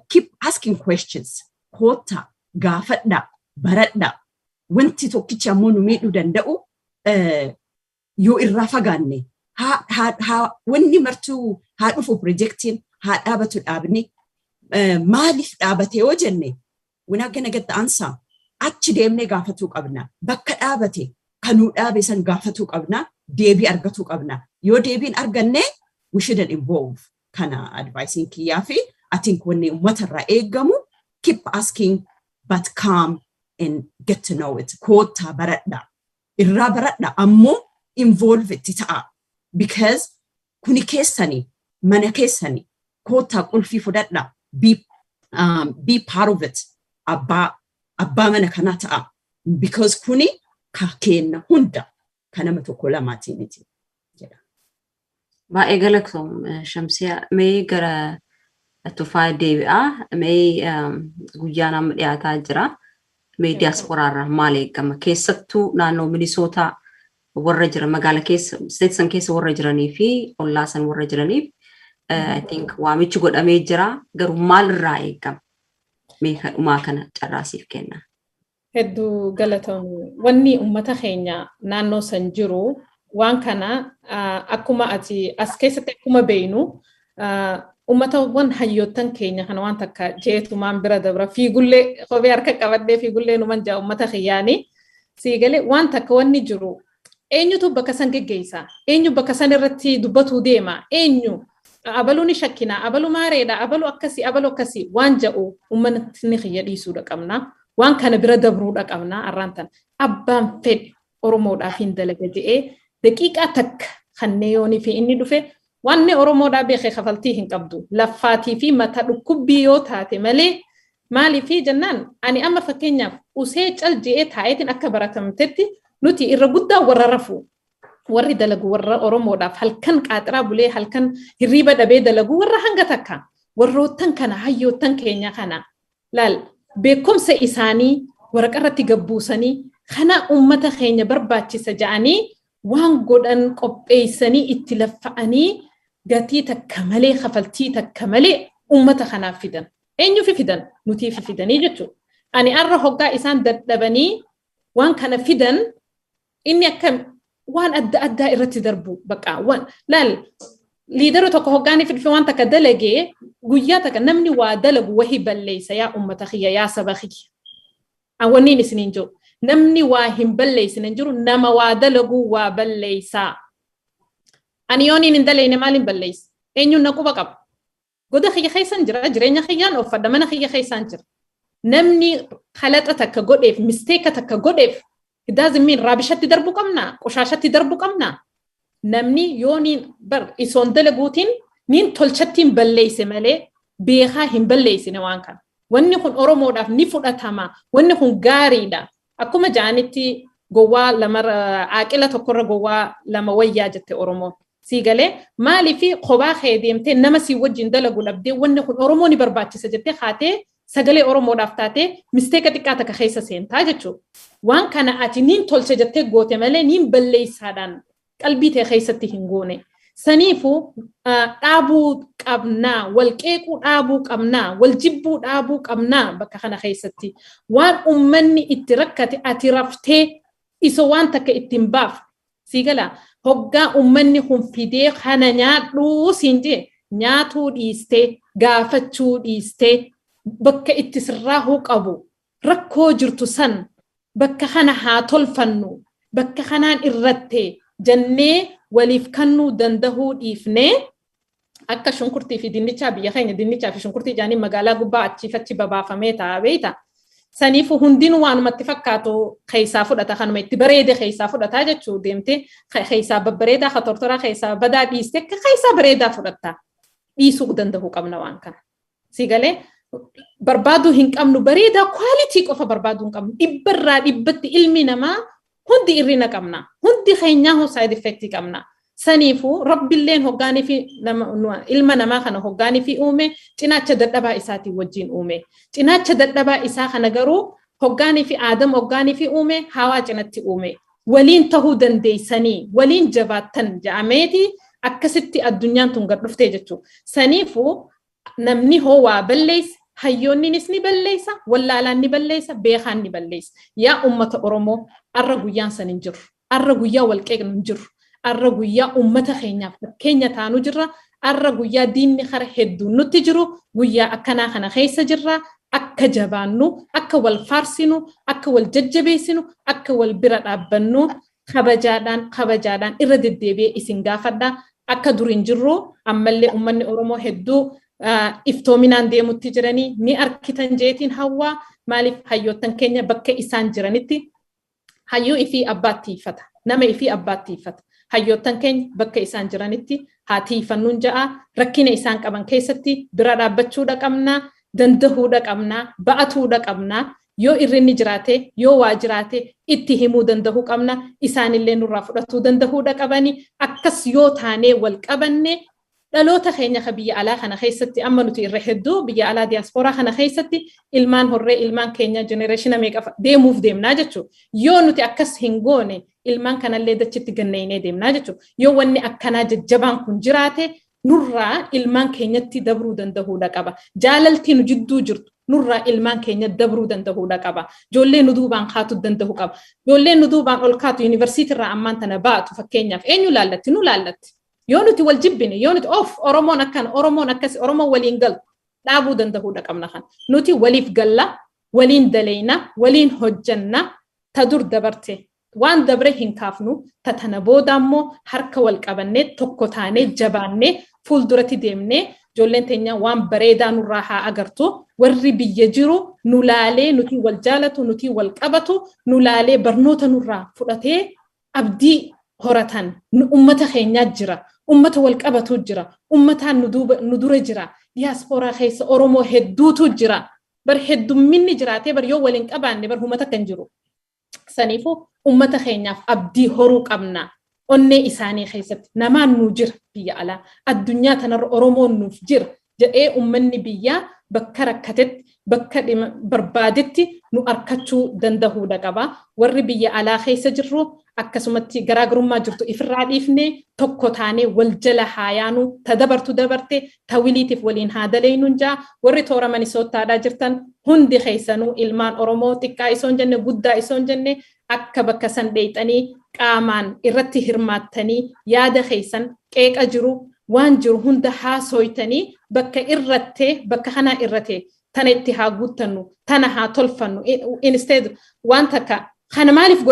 Keep asking questions. Koota, gaafadha, baradha. Wanti tokkichi ammoo nu miidhuu danda'u yoo irraa fagaanne. Wanni martuu haa dhufu projektiin haa dhaabatu dhaabni. Maaliif dhaabate yoo jenne? We're not gonna get the answer. Achi deemnee gaafatuu qabna. Bakka dhaabate kanuu dhaabe san gaafatuu qabna. Deebii argatuu qabna. Yoo deebiin arganne we shouldn't involve. Kana advising kiyyaa fi I think wanni ummata irraa eeggamu keep asking but calm and get to know it. Koota baradha. Irraa baradha ammoo involve itti ta'a. Because kuni keessani mana keessani koota qulfii fudhadha. Be part of it. Abbaa mana kana ta'a. Because kuni ka kenna hunda kanama tokko lamaatiin jedha. Baay'ee galatoom Shamsiyaa mee gara tufaa deebi'aa mee guyyaan amma dhiyaataa jira mee diasporaarraa maal eegama keessattuu naannoo Minisootaa warra jira magaala keessa steetsan keessa warra jiranii fi ollaasan warra jiraniif I think waamichi godhamee jira garuu maalirraa eegama mee kadhumaa kana carraasiif kenna. Hedduu galatoomii wanni uummata keenya naannoo san jiru waan kana akkuma ati as keessatti akkuma beeynu uummatawwan hayyoottan keenya kana waan takka jeetumaan bira dabra fiigullee kophee harka qabadhee fiigullee numan jaa uummata kiyyaanii siigalee waan takka wanni jiru eenyutu bakka san geggeessa eenyu bakka san irratti dubbatuu deema eenyu abaluu ni shakkina abaluu maareedha abaluu akkasii waan ja'u uummatni kiyya dhiisuudha qabna waan kana bira dabruudha qabna arraantan abbaan fedhe Oromoodhaaf hin dalaga je'ee daqiiqaa takka kanneeyoonii fi inni dhufe wanni Oromoodhaa beekee kafaltii hin qabdu laffaatii fi mata dhukkubbii yoo taate malee maaliif jennaan ani amma fakkeenyaaf usee cal je'ee taayetiin akka baratamtetti nuti irra guddaa warra rafu warri dalagu warra Oromoodhaaf halkan qaaxiraa bulee halkan hirriba dhabee dalagu warra hanga takka warroottan kana hayyoottan keenya kana laal beekumsa isaanii waraqarratti gabbuusanii kana ummata keenya barbaachisa ja'anii waan godhan qopheessanii itti laffa'anii gatii takka malee kafaltii takka malee ummata kanaaf fidan eenyu fidan nuti fidanii jechuudha ani arra hoggaa isaan dadhabanii waan kana fidan inni akka waan adda irratti darbu baqa waan laal liidero tokko hoggaanii fidfe waan takka dalagee guyyaa takka namni waa dalagu wahi balleessa yaa ummata kiyya yaa saba kiyya awwanniin isiniin jiru namni waa hin balleessine jiru nama waa dalagu waa balleessa ani yooniin hin dalayne maal hin balleessa eenyuun naquba qaba goda kiyya keessan jira jireenya kiyyaan offadha mana kiyya keessan jira namni khalaxa takka godheef mistake takka godheef it doesn't mean raabishatti darbu qabna qoshaashatti darbu qabna namni yooniin bar ison dalaguutiin nin tolchattiin balleesse malee beekaa hin balleessine waan kana wanni kun Oromoodhaaf ni fudhatama wanni kun gaariidha akkuma jaanitti gowwaa lama aaqila tokkorra gowwaa lama wayyaa jette Oromoon siigalee maaliif qobaa kee deemtee nama si wajjin dalagu labdee wanni kun Oromoo ni barbaachisa jettee haatee sagalee Oromoodhaaf taatee misteeka xiqqaa takka keessa seentaa jechuudha waan kana ati nin tolche jettee goote malee nin balleessaadhaan qalbii tee keessatti hin goone saniifu dhaabuu qabnaa wal qeequu dhaabuu qabnaa wal jibbuu dhaabuu qabnaa bakka kana keessatti waan ummanni itti rakkate ati raftee iso waan takka ittiin baaf siigala hoggaa ummanni kun fidee kana nyaadhuu siinjee nyaatuu dhiistee gaafachuu dhiistee bakka itti sirraahuu qabu rakkoo jirtu san bakka kana haa tolfannu bakka kanaan irrattee jannee waliif kannuu dandahuu dhiifnee akka shunkurtii fi dinnichaa biyya keenya dinnichaa fi shunkurtii jaanii magaalaa gubbaa achiifachi babaafamee ta'a beeyta saniifu hundinuu waanumatti fakkaatu keessaa fudhata kanuma itti bareede keessaa fudhataa jechuu deemte keessaa babbareedaa katortoraa keessaa badaa dhiiste akka keessaa bareedaa fudhatta dhiisuu dandahuu qabna waan kana sigalee barbaaduu hin qabnu bareedaa quality qofa barbaaduu hin qabnu dhibbarraa dhibbatti ilmi namaa hundi irrina qabna hundi keenyaa side effect qabna saniifu rabbilleen hoggaanii fi ilma namaa kana hoggaanii fi uume cinaacha dadhabaa isaatiin wajjin uume cinaacha dadhabaa isaa kana garuu hoggaanii fi aadam hoggaanii fi uume hawaa cinatti uume waliin tahuu dandeessanii waliin jabaattan ja'ameeti akkasitti addunyaan tun gad dhuftee jechuudha saniifu namni hoo balleessa hayyoonnis ni balleessa wallaalaan ni balleessa beekaan ni balleessa yaa ummata Oromoo arra guyyaan san hin jiru arra guyyaa wal qeeqnu hin jiru arra guyyaa ummata keenyaaf keenya taanu jirra arra guyyaa diinni khara hedduu nutti jiru guyyaa akkanaa kana keessa jirra akka jabaannu akka wal faarsinu akka wal jajjabeessinu akka wal bira dhaabbannu kabajaadhaan irra deddeebi'ee isin gaafadha akka durin jirru ammallee ummanni Oromoo hedduu iftoominaan deemutti jiranii ni arkitan jeetiin hawaa maaliif hayyoottan keenya bakka isaan jiranitti hayyuu ifii abbaattiifata nama ifii abbaattiifata hayyoottan keenya bakka isaan jiranitti haatiifannuun ja'a rakkina isaan qaban keessatti bira dhaabbachuudha qabnaa dandahuudha qabnaa ba'atuudha qabnaa yoo irrinni jiraate yoo waa jiraate itti himuu dandahuu qabna isaanillee nurraa fudhatuu dandahuudha qabani akkas yoo taanee wal qabanne dhaloota keenya ka biyya alaa kana keessatti amma nuti irra hedduu biyya alaa diaspooraa kana keessatti ilmaan horree ilmaan keenya generation meeqa deemuuf deemnaa jechuudha. Yoo nuti akkas hin goone ilmaan kanallee dachitti ganneynee deemnaa jechuudha. Yoo wanni akkanaa jajjabaan kun jiraate nurraa ilmaan keenyatti dabruu danda'uudha qaba. Jaalaltii nu jidduu jirtu nurraa ilmaan keenya dabruu danda'uudha qaba. Ijoollee nu duubaan kaatu danda'u qaba. Ijoollee nu duubaan ol kaatu yuunivarsiitiirraa ammaan tana baatu fakkeenyaaf eenyu laallatti nu laallatti. Yoo nuti wal jibbine yoo nuti Oromoon akkana Oromoon akkas Oromoon waliin galu dhaabuu danda'uudha qabna kan. Nuti waliif galla waliin daleeyna waliin hojjanna ta dur dabarte. Waan dabre hin kaafnu tatana booda ammoo harka wal qabannee tokko taanee jabaannee fuulduratti deemnee ijoolleen teenya waan bareedaa nurraa haa agartu warri biyya jiru nu laalee nuti wal jaalatu nuti wal qabatu nu laalee barnoota nurraa fudhatee abdii horatan ummata keenyaa jira ummata wal qabatu jira ummataan nu dura jira diaspooraa keessa Oromoo hedduutu jira bar heddumminni jiraatee bar yoo waliin qabaanne bar ummata kan jiru saniifu ummata keenyaaf abdii horuu qabna onnee isaanii keessatti namaan nu jira biyya alaa addunyaa tanarra Oromoon nuuf jira jedhee ummanni biyyaa bakka rakkatetti bakka barbaadetti nu arkachuu danda'uudha qaba warri biyya alaa keessa jirru akkasumatti garaagarummaa jirtu ifirraa dhiifnee tokko taanee wal jala haayaanu tadabartu dabarte tawiliitiif waliin haadaleenuun jaa warri toora Minisootaadhaa jirtan hundi keessanuu ilmaan Oromoo xiqqaa isoon jenne guddaa isoon jenne akka bakka san dheeyxanii qaamaan irratti hirmaattanii yaada keessan qeeqa jiru waan jiru hunda haasoytanii bakka irrattee bakka kanaa irratee tana itti haa guuttannu tana haa tolfannu instead waan takka kana maaliif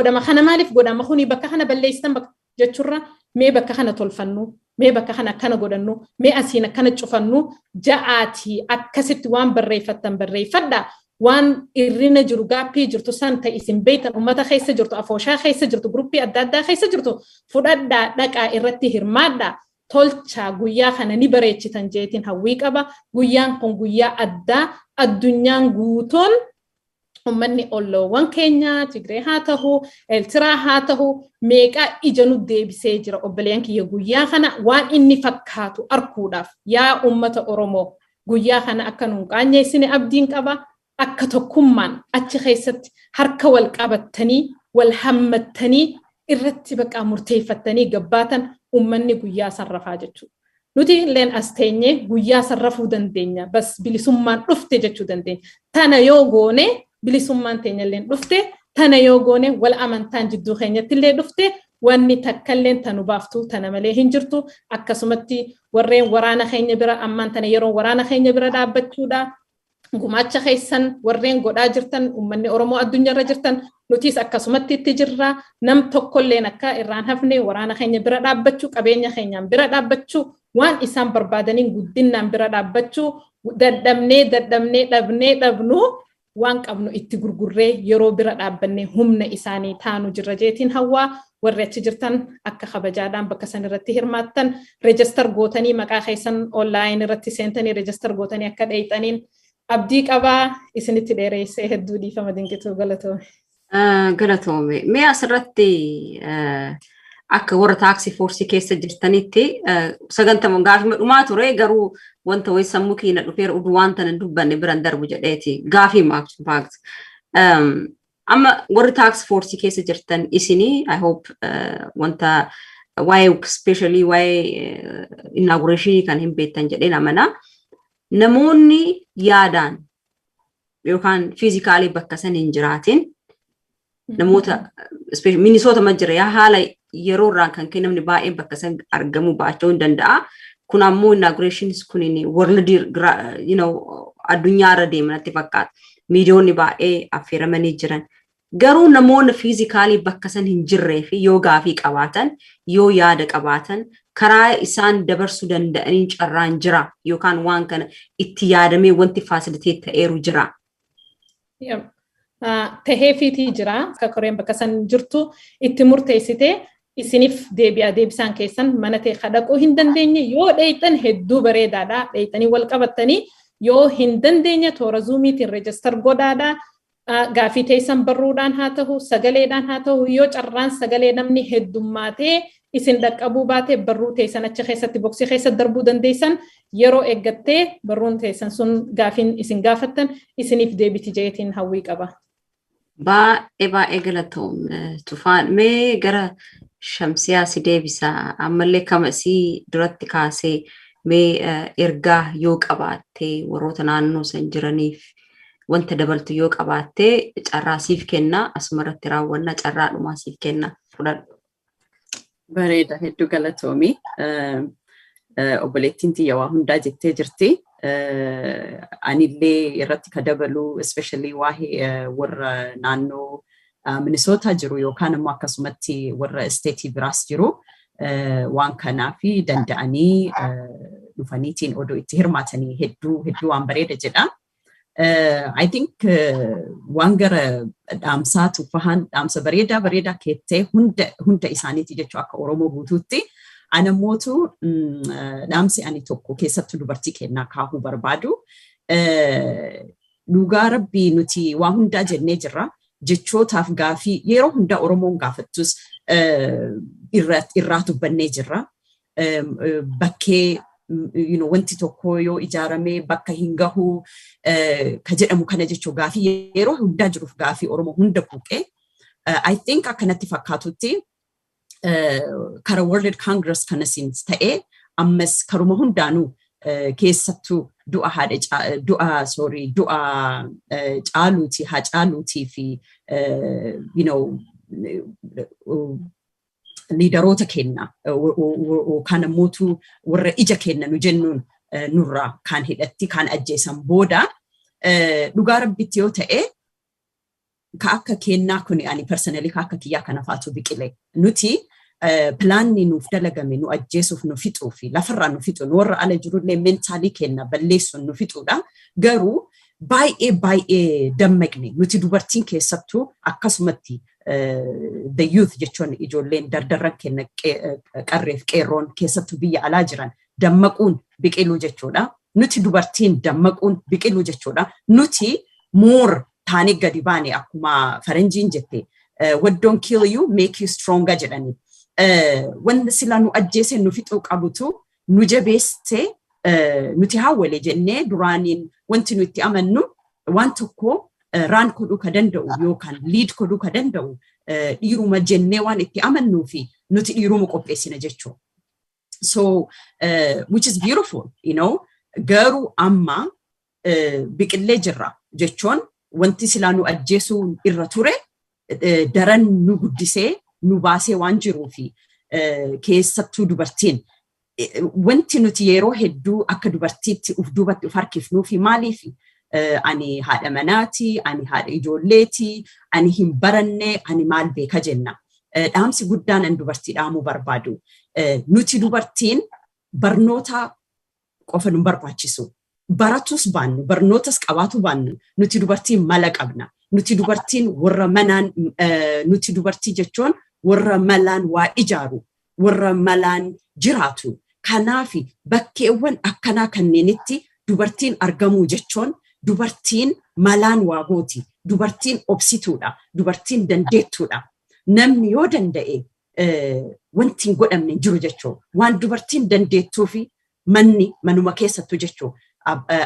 godhama kuni bakka kana balleessitan bakka jechurra mee bakka kana tolfannu mee bakka kana kana godhannu mee asiin akkana cufannu ja'aati akkasitti waan barreeffattan barreeffadha waan irrina jiru gaappii jirtu san ta'e isin beeytan ummata keessa jirtu afooshaa keessa jirtu gruppii adda addaa keessa jirtu fudhadhaa dhaqaa irratti hirmaadhaa tolcha guyyaa kana ni bareechitan jeetiin hawwii qaba guyyaan kun guyyaa addaa addunyaan guutoon ummanni olloowwan keenya Tigree haa ta'u Eertiraa haa ta'u meeqa ija nu deebisee jira obboleeyyan kiyya guyyaa kana waan inni fakkaatu arkuudhaaf yaa ummata Oromoo guyyaa kana akka nuun qaanyeessine abdiin qaba akka tokkummaan achi keessatti harka wal qabattanii wal hammattanii irratti baqa murteeffattanii gabbaatan ummanni guyyaa sarrafaa jechuudha. Nuti illeen as teenye guyyaa sarrafuu dandeenya bas bilisummaan dhufte jechuu dandeenya. Tana yoo goone bilisummaan teenya illeen dhufte tana yoo goone wal amantaan jidduu keenyatti illee dhufte wanni takka illeen tanu baaftu tana malee hin jirtu akkasumatti warreen waraana keenya bira ammaan tana yeroo waraana keenya bira dhaabbachuudha. Gumaacha keessan warreen godhaa jirtan ummanni Oromoo addunyaarra jirtan nutis akkasumatti itti jirra nam tokkolleen akka irraan hafne waraana keenya bira dhaabbachuu qabeenya keenyaan bira dhaabbachuu waan isaan barbaadaniin guddinnaan bira dhaabbachuu dadhabnee dhabnu waan qabnu itti gurgurree yeroo bira dhaabbannee humna isaanii taanu jirra jeetiin hawwaa warri achi jirtan akka kabajaadhaan bakka san irratti hirmaattan reejistar gootanii maqaa keessan online irratti seentanii reejistar gootanii akka dheeyxaniin abdii qabaa isinitti dheereessee hedduu dhiifama dinqituu galatoome. Galatoome. Mee asirratti akka warra taaksii foorsii keessa jirtanitti sagantamuun gaafii dhumaa ture garuu wanta wayi sammuu keenya dhufeera uduu wanta nan dubbanne biran darbu jedheeti gaafii maakt. Amma warri taaksii foorsii keessa jirtan isinii I hope wanta waa'ee especially waa'ee inauguration kan hin beektan jedheen amanaa. Namoonni yaadaan yookaan fiizikaalii bakka san hin jiraatin namoota Minisoota ma jira yaa haala yeroo irraan kan namni baay'een bakka san argamu baachuu hin danda'a. Kun ammoo inaugurations kunin world addunyaa irra deemanitti fakkaata. Miidiyoonni baay'ee affeeramanii jiran. Garuu namoonni fiizikaalii bakka san hin jirree fi yoo gaafii qabaatan yoo yaada qabaatan karaa isaan dabarsuu danda'aniin carraan jira yookaan waan kana itti yaadamee wanti faasiliteet ta'eeru jira. Tahee fiitii jira akka koreen bakka san jirtu itti murteessitee isiniif deebisaan keessan mana ta'e kadhaquu hin dandeenye yoo dheeyxan hedduu bareedaadha dheeyxanii wal qabattanii yoo hin dandeenye toora zuumiitiin reejistar godhaadha. Gaafii teessan barruudhaan haa ta'u sagaleedhaan haa ta'u yoo carraan sagalee namni heddummaatee isin dhaqqabuu baate barruu teessan achi keessatti boksii keessatti darbuu dandeessan yeroo eeggattee barruun teessan sun gaafiin isin gaafattan isiniif deebiti jeetiin hawwii qaba. Baay'ee galatoom Tufaan mee gara Shamsiyaa si deebisa ammallee kamasii duratti kaasee mee ergaa yoo qabaatte warroota naannoo san jiraniif wanta dabaltu yoo qabaatte carraa siif kenna asumarratti raawwanna carraa dhumaa siif kenna fudhadhu. Bareeda hedduu galatoomi. Obboleettiin tiyya waa hundaa jettee jirti. Anillee irratti ka dabalu especially waa'ee warra naannoo Minnesota jiru yookaan immoo akkasumatti warra state biraas jiru waan kanaafi danda'anii dhufaniitiin odoo itti hirmaatanii hedduu waan bareeda jedha. I think waan gara dhaamsaa Tufaan dhaamsa bareedaa keettee hunda isaaniiti jechuu akka Oromoo guutuutti anamootu dhaamsi ani tokko keessattuu dubartii kennaa kaahuu barbaadu. Dhugaa Rabbii nuti waa hundaa jennee jirra. Jechootaaf gaafii yeroo hundaa Oromoon gaafattus irraa dubbannee jirra. Bakkee wanti tokko yoo ijaaramee bakka hin gahu ka jedhamu kana jechuu gaafii yeroo hundaa jiruuf gaafii Oromoo hunda buuqee. I think akkanatti fakkaatutti kara World Congress kanasiin ta'ee ammas karuma hundaanuu keessattuu du'a caaluutii haa caaluutii fi liidaroota kenna kan ammootu warra ija kenna nu jennuun nurraa kan hidhatti kan ajjeesan booda dhugaa Rabbitti yoo ta'e ka akka kennaa kuni ani personally ka akka kiyyaa kana faatu biqile nuti plaanni nuuf dalagame nu ajjeesuuf nu fixuu fi lafarraa nu fixu nu warra ala jirullee mentaalii kenna balleessuun nu fixuudha garuu baay'ee dammaqne nuti dubartiin keessattuu akkasumatti the youth jechuun ijoolleen dardarran kenna qarreef qeerroon keessattuu biyya alaa jiran dammaquun biqiluu jechuudha nuti dubartiin dammaquun biqiluu jechuudha nuti more taanee gadi baane akkuma faranjiin jette what don't kill you make you stronger jedhani wanda sila nu ajjeese nu fixuu qabutu nu jabeesse nuti hawwale jennee duraaniin wanti nuti amannu waan tokko raan kodhuu ka danda'u yookaan lead kodhuu ka danda'u dhiiruma jennee waan itti amannuu fi nuti dhiiruma qopheessina jechuudha. So which is beautiful, garuu amma biqillee jirra jechuun wanti silaa nu ajjeesuu irra ture daran nu guddisee nu baasee waan jiruu fi keessattuu dubartiin wanti nuti yeroo hedduu akka dubartiitti uf duubatti uf harkifnuu fi maaliif ani haadha manaati, ani haadha ijoolleeti, ani hin baranne, ani maal beeka jenna. Dhaamsi guddaan an dubartii dhaamuu barbaadu. Nuti dubartiin barnoota qofa nu barbaachisu. Baratus baannu, barnootas qabaatu baannu, nuti dubartiin mala qabna. Nuti dubartiin warra manaan, nuti dubartii jechuun warra malaan waa ijaaru, warra malaan jiraatu. Kanaafi bakkeewwan akkanaa kanneenitti dubartiin argamuu jechuun dubartiin malaan waa gooti, dubartiin obsituudha, dubartiin dandeettuudha. Namni yoo danda'e wanti hin godhamne jiru jechuudha. Waan dubartiin dandeettuu fi manuma keessattuu jechuudha.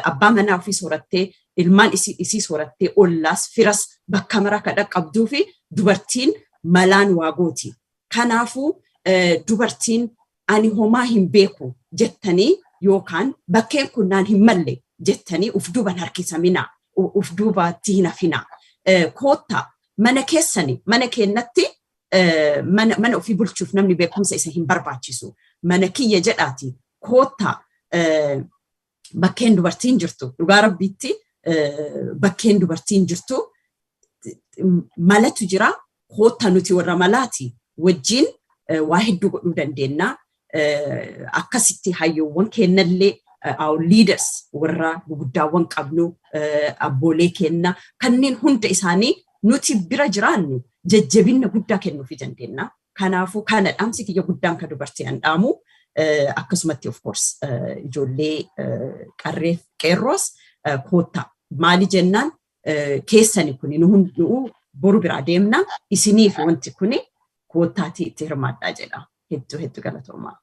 Abbaa manaa ofii soorattee, ilmaan isii soorattee, ollaas, firas bakka maraa ka dhaqqabduu fi dubartiin malaan waa gooti. Kanaafuu dubartiin ani homaa hin beeku jettanii yookaan bakkeen kunnaan hin malle jettanii uf duuban harkisamina, uf duubatti hin hafina. Koottaa mana keessani, mana keenyatti mana ofii bulchuuf namni beekumsa isa hin barbaachisu. Mana kiyya jedhaati koottaa bakkeen dubartiin jirtu, dhugaa Rabbiitti bakkeen dubartiin jirtu malatu jira, koottaa nuti warra malaati wajjin waa hedduu godhuu dandeenya. Akkasitti hayyoowwan kennallee our leaders warra guguddaawwan qabnu abboolee kenna kanneen hunda isaanii nuti bira jiraannu jajjabinna guddaa kennuufi dandeenya. Kanaafuu kana dhaamsi kiyya guddaan ka dubartii an dhaamu akkasumatti of course ijoollee qarreef qeerroos koottaa maali jennaan keessani kuni nu boru biraa deemna isiniif wanti kuni koottaati itti hirmaadhaa jedha. hedduu galatoomaa.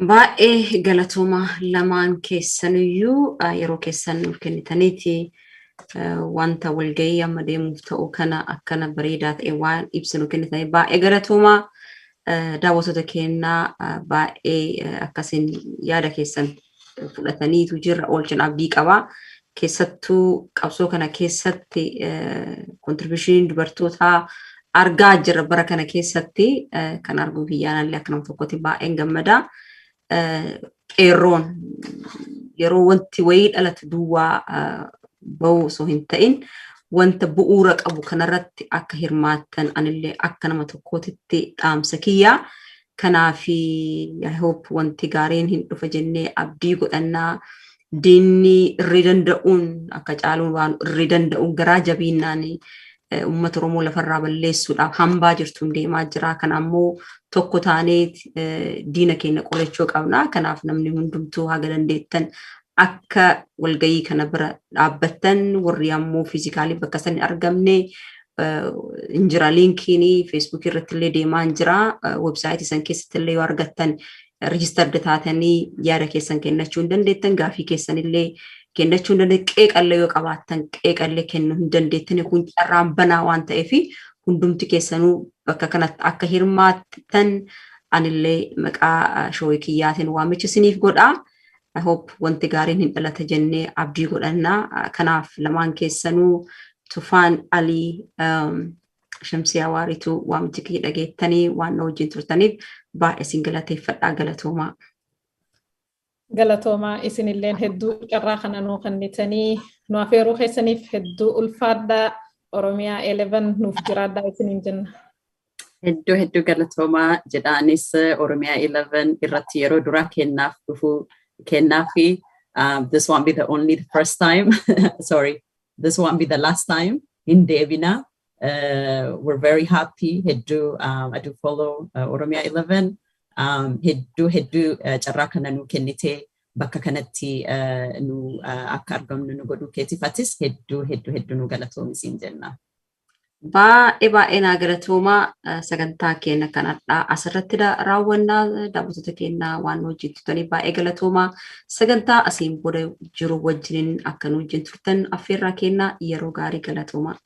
Baay'ee galatooma lamaan keessanuyyuu yeroo keessan nuuf kennitaniiti wanta walgahii amma deemuuf ta'u kana akkana bareedaa ta'e waan ibsinu kennitanii baay'ee galatooma. Daawwattoota keenyaa baay'ee akkasiin yaada keessan fudhataniitu jirra oolchan abdii qaba. Keessattuu qabsoo kana keessatti kontribuushinii dubartootaa argaa jirra bara kana keessatti kan arguu biyyaanallee akka nama tokkotti baay'een gammada. Qeerroon yeroo wanti wayii dhalatu duwwaa ba'uu osoo hin ta'in wanta bu'uura qabu kanarratti akka hirmaattan anillee akka nama tokkootitti dhaamsa kiyya. Kanaaf I hope wanti gaariin hin dhufa jennee abdii godhannaa. Diinni irri danda'uun akka caaluun waan irri danda'uun garaa jabiinnaan uummata Oromoo lafarraa balleessuudhaaf hambaa jirtuun deemaa jira. Kana ammoo tokko taanee diina keenya qolachuu qabna. Kanaaf namni hundumtuu haga dandeettan akka walgahii kana bira dhaabbattan warri ammoo fiizikaalii bakka san argamne injira liinkiin Facebook irratti illee deemaa jira. Websaayitii san keessatti illee yoo argattan register taatanii yaada keessan kennachuu hin dandeettan gaafii keessan illee kennachuu hin dandeettan qeeqallee yoo qabaattan qeeqallee kennuu hin dandeettan kun carraan banaa waan ta'eef hundumti keessanuu bakka kanatti akka hirmaattan anillee maqaa shoo'ii kiyyaatiin waamicha isiniif godha. I hope wanti gaariin hin dhalata jennee abdii godhanna. Kanaaf lamaan keessanuu Tufaan Alii Shamsiyaa Waariitu waamicha kiyya dhageettanii waan wajjin turtaniif baay'ee isin galateeffadhaa galatoomaa. Galatoomaa isinilleen hedduu carraa kana nuu kennitanii nu afeeruu keessaniif hedduu ulfaadhaa Oromiyaa 11 nuuf jiraadhaa isiniin jenna. Hedduu galatoomaa jedhaanis Oromiyaa 11 irratti yeroo duraa kennaaf dhufuu kennaafi this won't be the first time. Sorry, this won't be the last time in deebina. We're very happy. Hedduu I do follow Oromia 11. Hedduu carraa kana nu kennite bakka kanatti nu akka argamnu nu godhuu keetifatis hedduu nu galatoomisin jenna. Baay'ee naa galatoomaa sagantaa keenya kanadhaa asirratti raawwannaa daawwattoota keenya waan wajjin turtanii baay'ee galatoomaa sagantaa asiin booda jiru wajjin akka nu wajjin turtan affeerraa keenya yeroo gaarii galatoomaa.